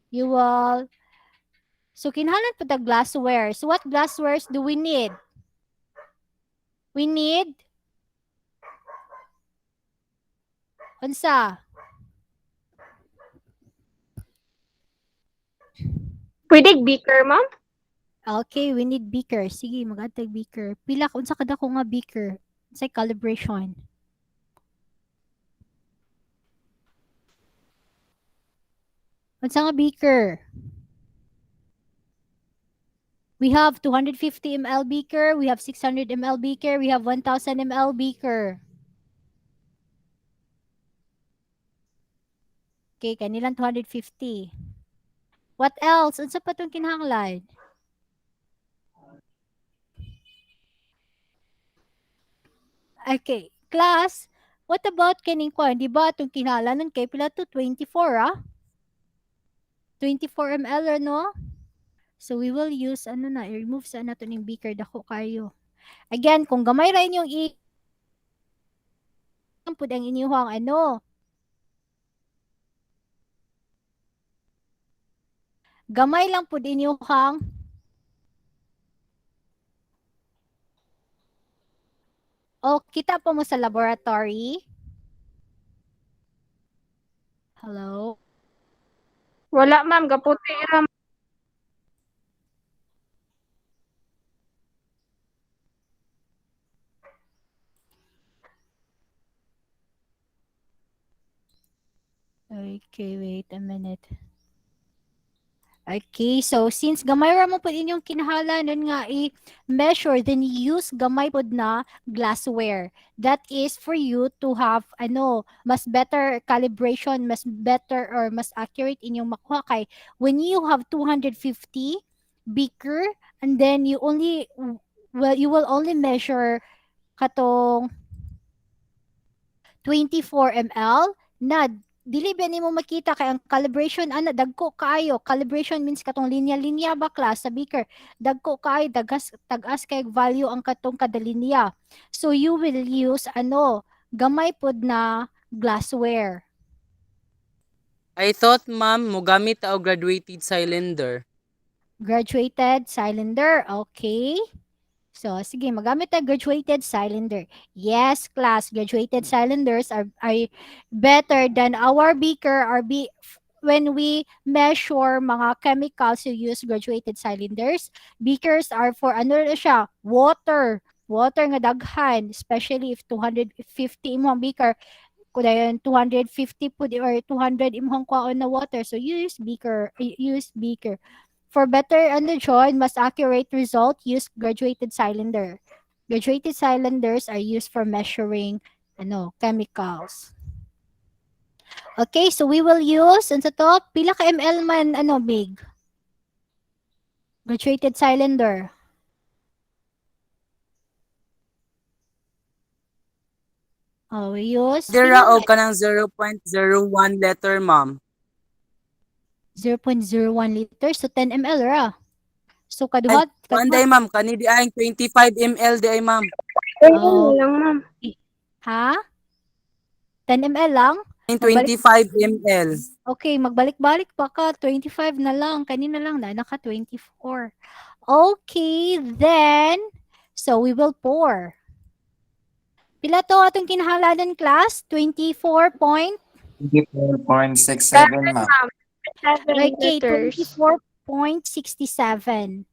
you will, so kinahanglan po the glasswares. What glasswares do we need? We need, unsa? Pwede beaker, ma'am? Okay, we need beaker. Sige, mag-atag beaker. Pila, unsa kada ko nga beaker? Say calibration. Unsa nga beaker? We have 250 ml beaker, we have 600 ml beaker, we have 1000 ml beaker. Okay, kanilang 250. What else? Unsa pa tong kinahanglan? Okay, class, what about kaning kwan? Di ba itong kinahanglan kay pila to 24 ah? 24 ml no? So we will use ano na, i-remove sa nato ning beaker dako kayo. Again, kung gamay ra inyong pud ang inyong ano, gamay lang pud inyong kita pa mo sa laboratory. Hello? Wala, ma'am. Gaputi ra. Okay, wait a minute. Okay, so since gamay ra mo pud inyong kinahanglanon nga i-measure, then use gamay pud na glassware. That is for you to have ano, mas better calibration, mas better or mas accurate inyong makuha kay when you have 250 beaker and then you will only measure katong 24 ml na dili ba nimo makita kay ang calibration ana dagko kaayo. Calibration means katong linya-linya ba class sa beaker. Dagko kaayo, tag-as kay value ang katong kada linya. So you will use ano, gamay pod na glassware. I thought, ma'am, mogamit og graduated cylinder. Graduated cylinder, okay. So, sige, magamit tayo graduated cylinder. Yes, class, graduated cylinders are better than our beaker when we measure mga chemicals, you use graduated cylinders. Beakers are for ano na siya, water. Water nga daghan, especially if 250 imong beaker, kudayon 250 pud or 200 imong kwaon na water. So, use beaker. For better join, mas accurate result, use graduated cylinder. Graduated cylinders are used for measuring chemicals. Okay, so we will use unsa to? Pila ka ml man big? Graduated cylinder. Oh, we use Dira og kanang 0.01 liter, ma'am. 0.01 liters, so 10 ml ra. So kaduha Panday, ma'am, kani di ay 25 ml di ay, ma'am. Oh. lang, ma'am. Ha? 10 ml lang? 25 ml. Okay, magbalik-balik pa ka. 25 na lang. Kanina lang na naka 24. Okay, then, so we will pour. Pila to atong kinahanglanon class? 24.67, ma'am. 7 okay, liters. 24.67.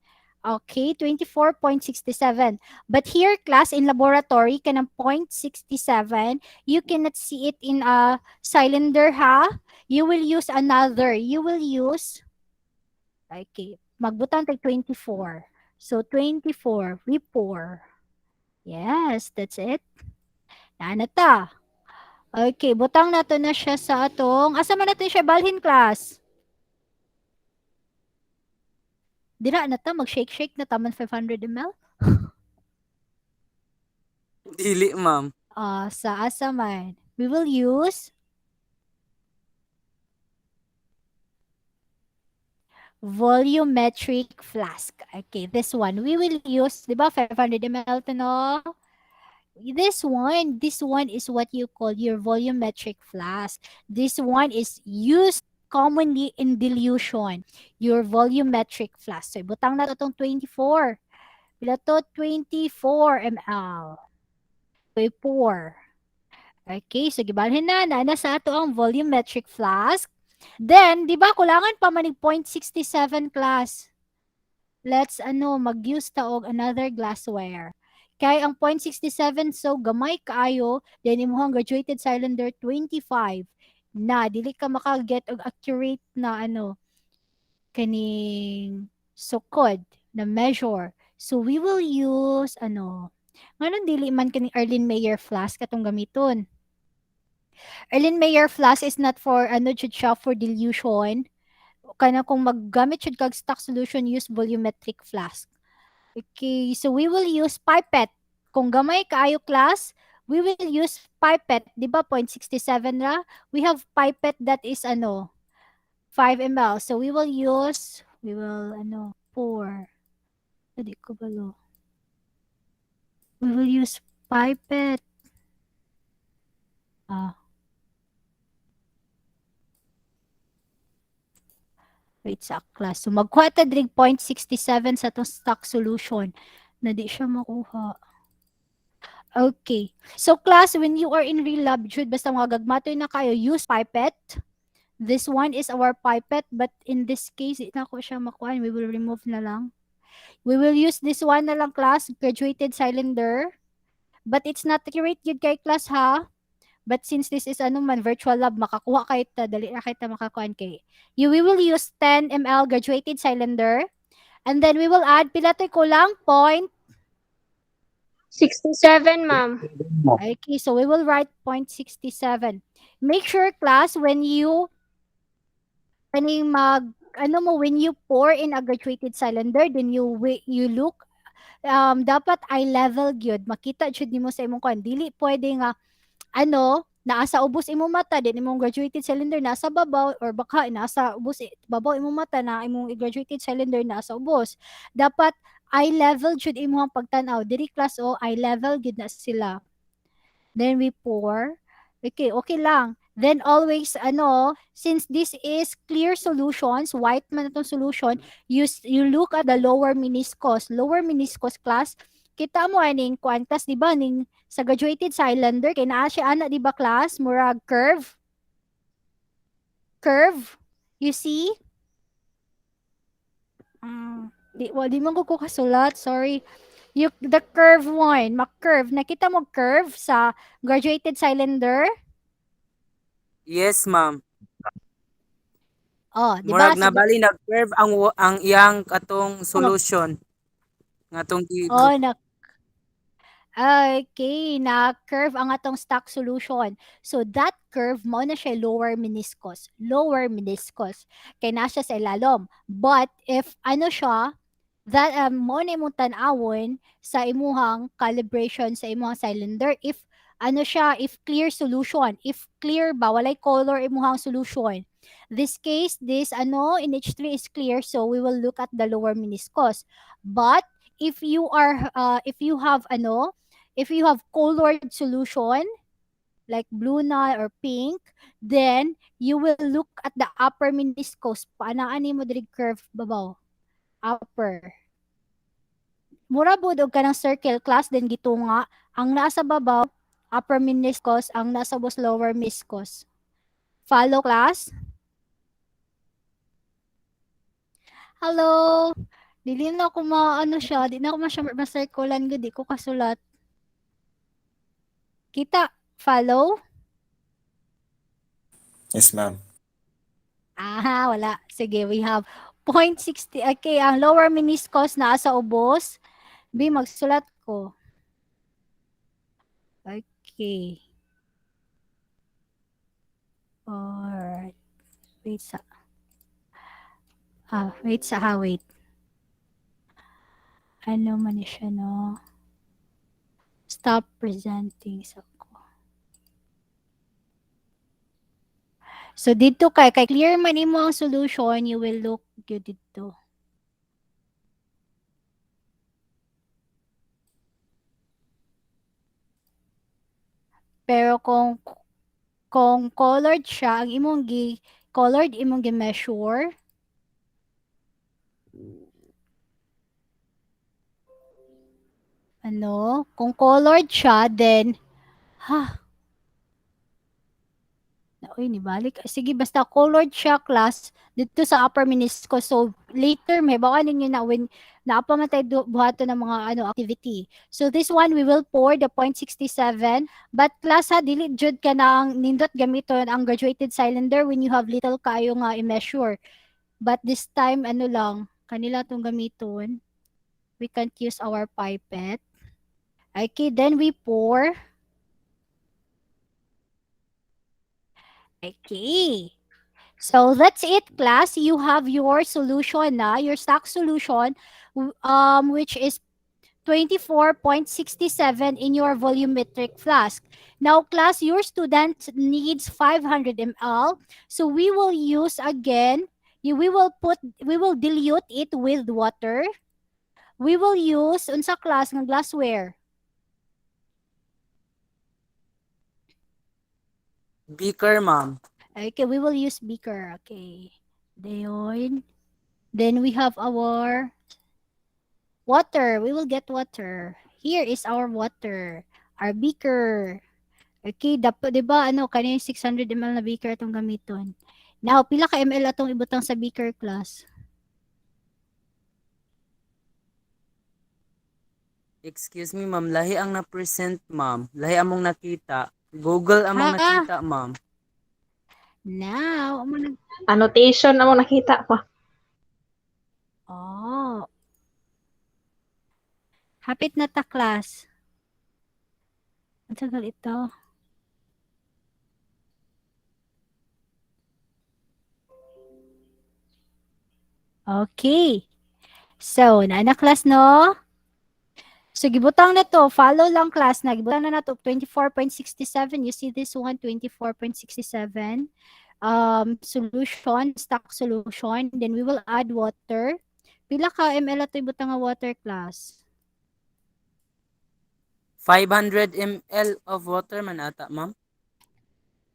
Okay, 24.67. But here, class, in laboratory, kanang 0.67, you cannot see it in a cylinder, ha? You will use another. You will use, okay, magbutang tag 24. So, 24, we pour. Yes, that's it. Ano ta? Okay, butang nato na siya sa atong, asa man natin siya balhin, class? Dira na ta, mag-shake-shake na taman 500 ml? Dili, ma'am. Sa asa man. We will use volumetric flask. Okay, this one. We will use, di ba, 500 ml to no? this one is what you call your volumetric flask. This one is used commonly in dilution, your volumetric flask. So ibutang na to tong 24. Pila to 24 ml. So pour. Okay, so gibalhin na sa ato ang volumetric flask. Then, di ba kulangan pa manig 0.67 class. Let's mag-use ta og another glassware. Kay ang 0.67 so gamay kaayo, then imong graduated cylinder 25 na dili ka maka-get og accurate na kaning sukod na measure. So we will use nganon dili man kaning Erlin Meyer flask atong gamiton. Erlin Meyer flask is not for jud siya for dilution. Kana kung maggamit jud kag stock solution, use volumetric flask. Okay, so we will use pipette. Kung gamay kaayo class, we will use pipette. Di ba 0.67 ra? We have pipette that is 5 ml. So we will pour. Hindi ko balo. We will use pipette. Wait sa class. So magkuha ta drig 0.67 sa itong stock solution. Na di siya makuha. Okay. So class, when you are in real lab, jud basta mga gagmatoy na kayo, use pipette. This one is our pipette, but in this case, di na ko siya makuha. We will remove na lang. We will use this one na lang class, graduated cylinder. But it's not accurate yun kay class ha. But since this is virtual lab, makakuha kayo ta, dali na kayo ta makakuha kay. We will use 10 ml graduated cylinder. And then we will add, pila to'y kulang? 67, ma'am. Okay, so we will write 0.67. Make sure class, when you when you pour in a graduated cylinder, then you look dapat eye level gyud, makita jud nimo sa imong kuan. Dili pwede nga naa sa ubos imong mata, din imong graduated cylinder nasa babaw, or baka nasa ubos babaw imong mata na imong graduated cylinder nasa ubos. Dapat eye level jud imong pagtan-aw. Diri class eye level gyud na sila. Then we pour. Okay lang. Then always since this is clear solutions, white man itong solution, you look at the lower meniscus. Lower meniscus class, kita mo aning kuan class, di ba, ning sa graduated cylinder kay naa siya ana, di ba class, murag curve. You see? Di mo ko kasulat, sorry. The curve one, curve. Nakita mo curve sa graduated cylinder? Yes, ma'am. Di ba? Murag nabali nag-curve ang iyang katong solution. Ngatong Okay, na-curve ang atong stock solution. So, that curve, mo na siya lower meniscus. Lower meniscus. Kaya na siya sa ilalom. But, if siya, that mo na imong tan-awon sa imuhang calibration sa imuhang cylinder, if if clear solution, if clear ba, walay color imuhang solution. This case, this NH3 is clear, so we will look at the lower meniscus. But, if you have colored solution, like blue na or pink, then you will look at the upper meniscus. Paanaan mo diri curve babaw? Upper. Mura bod og kanang circle class, then gitunga ang nasa babaw upper meniscus, ang nasa bus lower meniscus. Follow class? Hello. Dili na ako siya, di na ako ma-circulan gud, di ko kasulat. Kita, follow? Yes, ma'am. Wala. Sige, we have 0.60. Okay, ang lower meniscus na sa ubos. Magsulat ko. Okay. Alright. Wait. Wait. Ano man siya, no? Stop presenting sa ko. So, dito kay clear man imo ang solution, you will look good dito. Pero kung colored siya, ang imong colored imong gi-measure. Kung colored siya, then, uy, nibalik. Sige, basta colored siya, class, dito sa upper menisco. So, later, may baka ninyo na when naapamatay buhato ng mga activity. So, this one, we will pour the 0.67. But, class, ha, dili jud ka na ang nindot gamiton ang graduated cylinder when you have little kayo nga i-measure. But, this time, lang, kanila itong gamiton. We can't use our pipette. Okay, then we pour. Okay. So that's it, class. You have your solution na, your stock solution, which is 24.67 in your volumetric flask. Now, class, your student needs 500 ml. So we will use again, we will dilute it with water. We will use unsa class ng glassware. Beaker, ma'am. Okay, we will use beaker. Okay. Then we have our water. We will get water. Here is our water. Our beaker. Okay, dapat 'di ba kanina 600 ml na beaker atong gamiton. Now, pila ka ml atong ibutang sa beaker, class? Excuse me, ma'am. Lahi ang na-present, ma'am. Lahi among nakita. Google among nakita, ma'am. Now, Annotation na mo nakita ko. Oh. Hapit na ta, class. Ang tagal ito. Okay. So, na class, no? So, gibutang na to. Follow lang, class, na. Gibutang na to 24.67. You see this one, 24.67. Solution, stock solution. Then, we will add water. Pila ka ml ito ibutang nga water, class? 500 ml of water man ata, ma'am.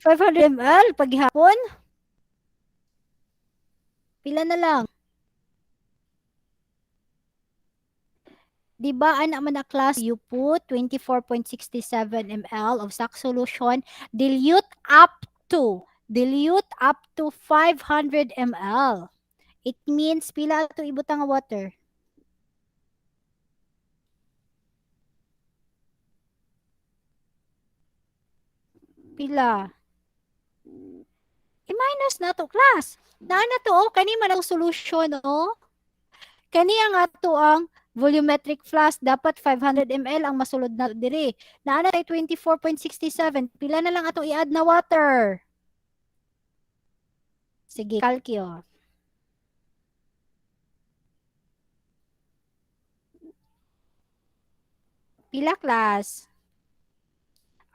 500 ml paghapon? Pila na lang? Diba, anak man na class, you put 24.67 ml of stock solution, dilute up to 500 ml. It means, pila ito ibutang nga water? Pila? I-minus na to, class. Na to, kani man ang solution, Kani ang ato ang volumetric flask, dapat 500 ml ang masulod na diri. Naana tay 24.67. Pila na lang ato i-add na water? Sige, calcio. Pila, class?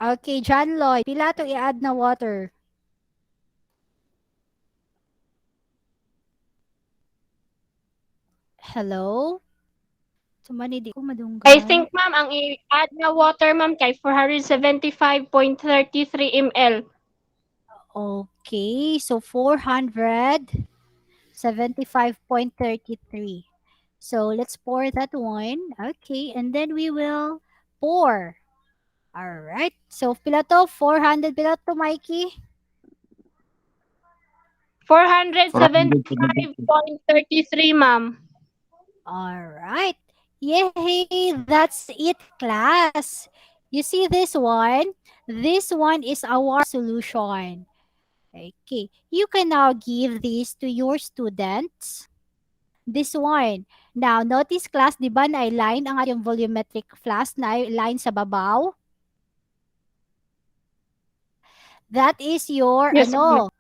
Okay, John Lloyd. Pila to i-add na water? Hello? Sumani di ko madunggan. I think, ma'am, ang i-add na water, ma'am, kay 475.33 ml. Okay, so 475.33. So let's pour that one. Okay, and then we will pour. All right. So pila to? 400 pila to, Mikey? 475.33, ma'am. All right. Yay! That's it, class. You see this one? This one is our solution. Okay. You can now give this to your students. This one. Now, notice, class, di ba na-line ang ating volumetric flask na line sa babaw? That is your, Yes, ma'am.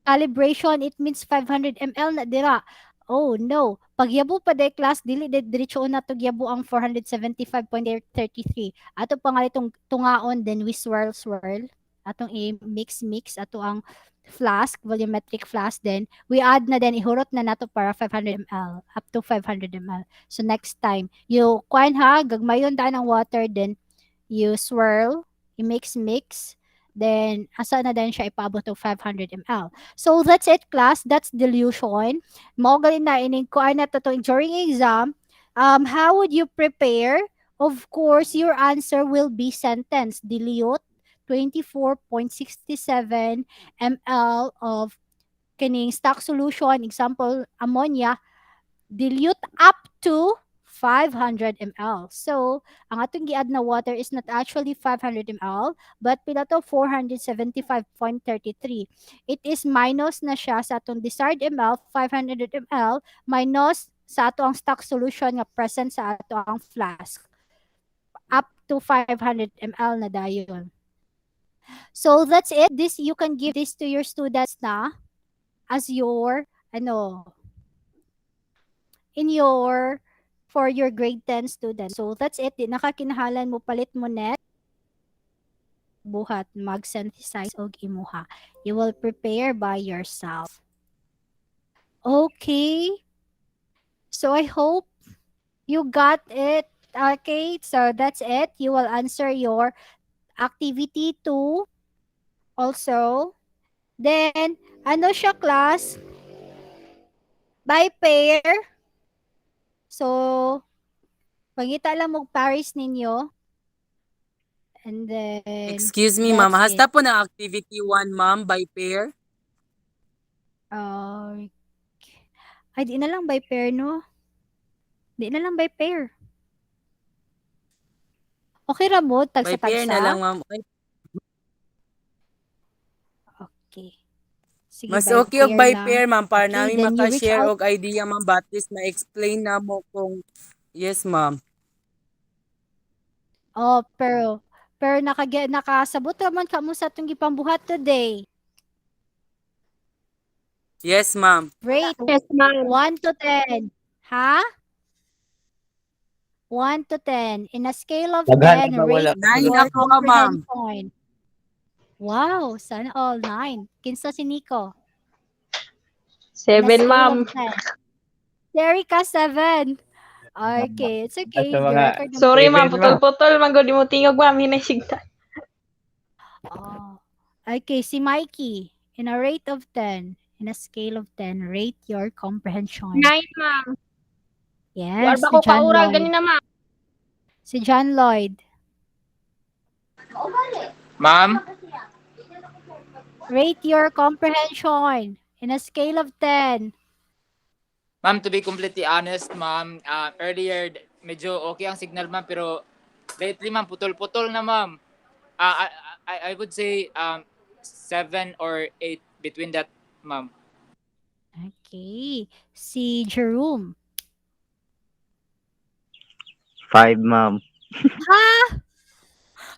calibration. It means 500 ml na dira. Oh, no. Pagyabo pa day, class, dili diretso na to gyabo ang 475.33. Ato pa nga itong tungaon, then we swirl. Atong i-mix, ato ang flask, volumetric flask, then we add na then ihurot na nato para 500 ml, up to 500 ml. So next time, you gagmayon daan ang water, then you swirl, i-mix, then asa na din siya ipaabot to 500 ml. So that's it class, that's dilution. Mao gali na ining kuan na to during exam. How would you prepare? Of course, your answer will be sentence. Dilute 24.67 ml of kining stock solution, example ammonia, dilute up to 500 ml. So, ang atong giad na water is not actually 500 ml, but pila to 475.33. It is minus na siya sa atong desired ml, 500 ml, minus sa ato ang stock solution nga present sa ato ang flask. Up to 500 ml na dayon. So that's it. This you can give this to your students na as your in your for your grade 10 students. So that's it. Di nakakinahalan mo palit mo net buhat mag-synthesize og imuha. You will prepare by yourself. Okay. So I hope you got it. Okay, so that's it. You will answer your activity 2 also. Then, ano siya class? By pair. So, pangita lang mo pares ninyo. And then, Excuse me, ma'am. that's Hasta it. po na activity 1, ma'am, by pair? Ay, di na lang by pair, no? Di na lang by pair. Okay ra mo, By pair na tagsa-tagsa? lang, ma'am. Ay, Okay. Sige, mas by okay og pair by lang. pair, ma'am, para Okay, namin then you reach maka-share out. og idea, ma'am, but at least ma-explain na mo kung yes, ma'am. Oh, pero nakasabot naman ka mo sa itong gipambuhat today. Yes, ma'am. Rate Yes, ma'am. 1 to 10. Ha? 1 to 10. In a scale of Daghan 10, ba wala rate Nine your na ko ka, ma'am. comprehension. Wow, sana all 9. Kinsa si Nico? In a 7, scale ma'am. of 10. Terry ka 7. Okay, it's okay. Sa mga Record naman. Sorry, ma'am. 7, ma'am. Putol-putol. Manggod mo tingog, ma'am. Hinasigda. Oh. Okay, si Mikey. In a rate of 10. In a scale of 10, rate your comprehension. 9, ma'am. War Yes, ba si ko John kaural Lloyd. ganina, ma'am? Si John Lloyd. Ma'am, Rate your comprehension. In a scale of 10. ma'am, to be completely honest, ma'am, earlier medyo okay ang signal, ma'am, pero lately, ma'am, putol-putol na, ma'am. I would say 7 or 8 between that, ma'am. Okay. Si Jerome. 5, ma'am. Ha?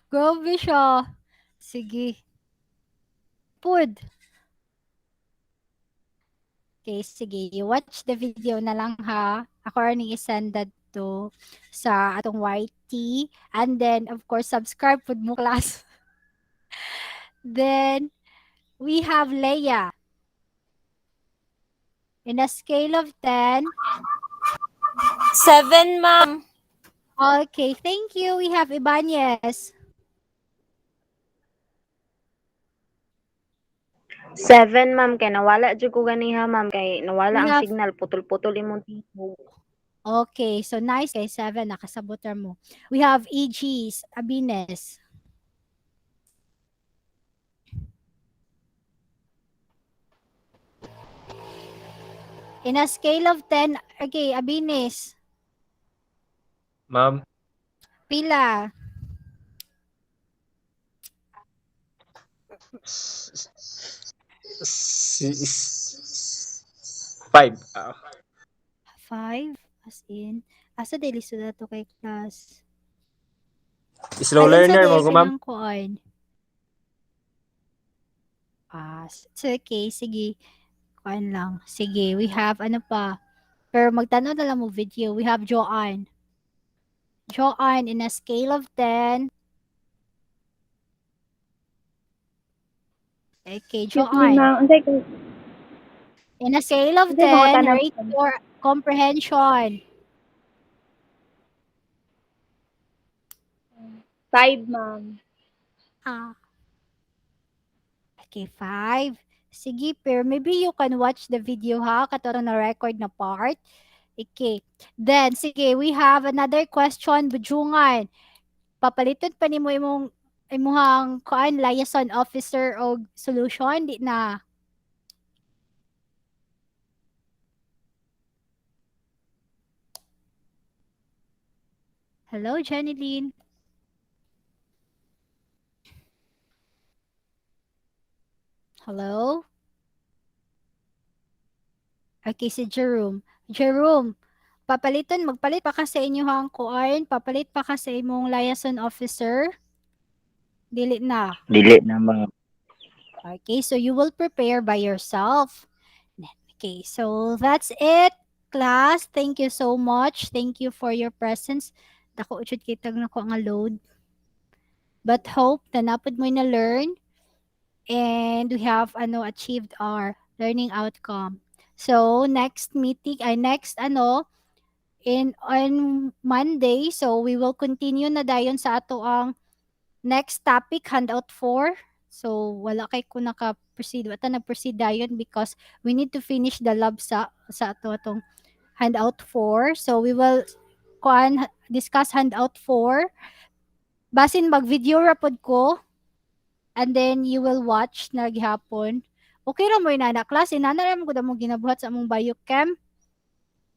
Grabe siya. Sige. Pud. Okay, sige. You watch the video na lang ha. Ako rin i-send that to sa atong YT. And then, of course, subscribe pud mo class. Then, we have Leia. In a scale of 10. 7, ma'am. Okay, thank you. We have Ibanez. 7, ma'am, kay nawala jud ko ganiha, ma'am, kay nawala We ang have- signal, putol-putol imong tingog. Okay, so nice kay 7. Nakasabotar mo. We have EGs, Abines. In a scale of 10, okay, Abines. Ma'am, Pila? five. 5? As in? Asa dili sila to kay class? Slow Ay, unsa learner dili mo ko, ma'am. silang kuan? It's okay. Sige. Kuan lang. Sige, we have ano pa. Pero magtanong na lang mo video. We have Joanne. Joanne, in a scale of 10. Okay, Joanne. In a scale of 10, rate your comprehension. 5, ma'am. Okay, 5. Sige, pero maybe you can watch the video ha, katong na record na part. Okay. Then, sige, we have another question, bujungan. Papaliton pa nimo imuhang kuan liaison officer o solution, di na. Hello, Janeline. Hello? Okay, si Jerome. Jerome, magpalit pa ka sa inyong kuan, papalit pa ka sa imong liaison officer. Dili na. Dili na mga. Okay, so you will prepare by yourself. Okay, so that's it, class. Thank you so much. Thank you for your presence. Dako jud kitag nako nga load. But hope na napod mo na learn and we have achieved our learning outcome. So next meeting ay next on Monday, so we will continue na dayon sa ato ang next topic, handout 4. So wala kay ko naka-proceed, wata nag-proceed dayon because we need to finish the lab sa ato atong handout 4. So we will discuss handout 4. Basin mag-video rapod ko and then you will watch na gihapon. Okay ra mo ina na klase na ra mo gud mo ginabuhat sa among biochem.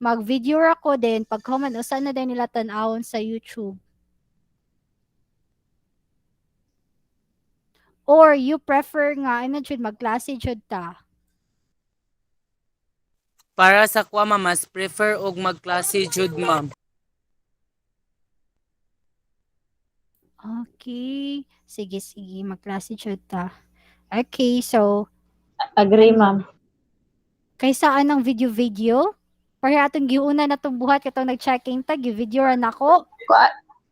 Mag-video ra ko din pag-comment usa na din nila tan-awon sa YouTube. Or you prefer nga jud magklase jud ta? Para sa kwa ma'am, mas prefer og magklase jud ma'am. Okay. Sige, magklase jud ta. Okay, so Agree, ma'am. kaysa anang video? Para atong giuna na tong buhat katong nag-checking tag, video ra nako.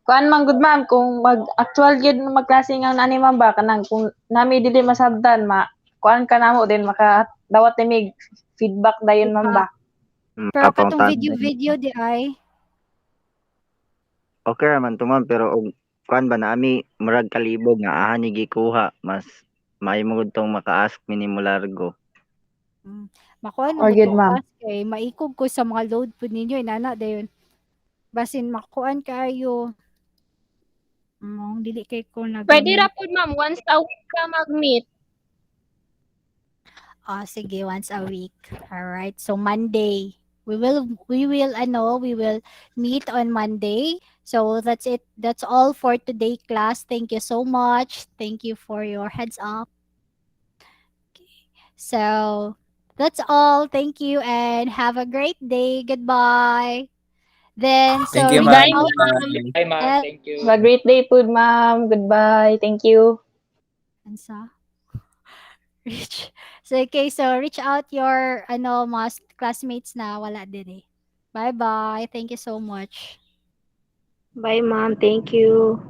Kuan man gud ma'am kung mag-actual gyud magklase nga nani ma'am ba kanang kung nami dili masabdan kuan ka namo din maka dawat mig feedback dayon ma'am ba. Pero katong Kapangtan. video di ay Okay raman to ma'am, pero og kuan ba nami murag kalibog nga ani gikuha mas maaymo gud tong maka-ask minimo largo. makuha mo Or gud good, to ma'am. class kay maikog ko sa mga load po ninyo inana dayon. Basin makuan kayo. Dili kay ko Pwede nag-meet. ra pod ma'am once a week ka mag-meet. Sige, once a week. All right. So Monday. We will meet on Monday. So that's it. That's all for today, class. Thank you so much. Thank you for your heads up. Okay. So that's all. Thank you and have a great day. Goodbye. Then Thank so you, reach ma'am. Bye, out Bye. Bye, ma'am. and Thank you. Have a great day po ma'am. Goodbye. Thank you. sa reach. So okay, so reach out your mga classmates na wala din eh. Bye-bye. Thank you so much. Bye, ma'am. Thank you.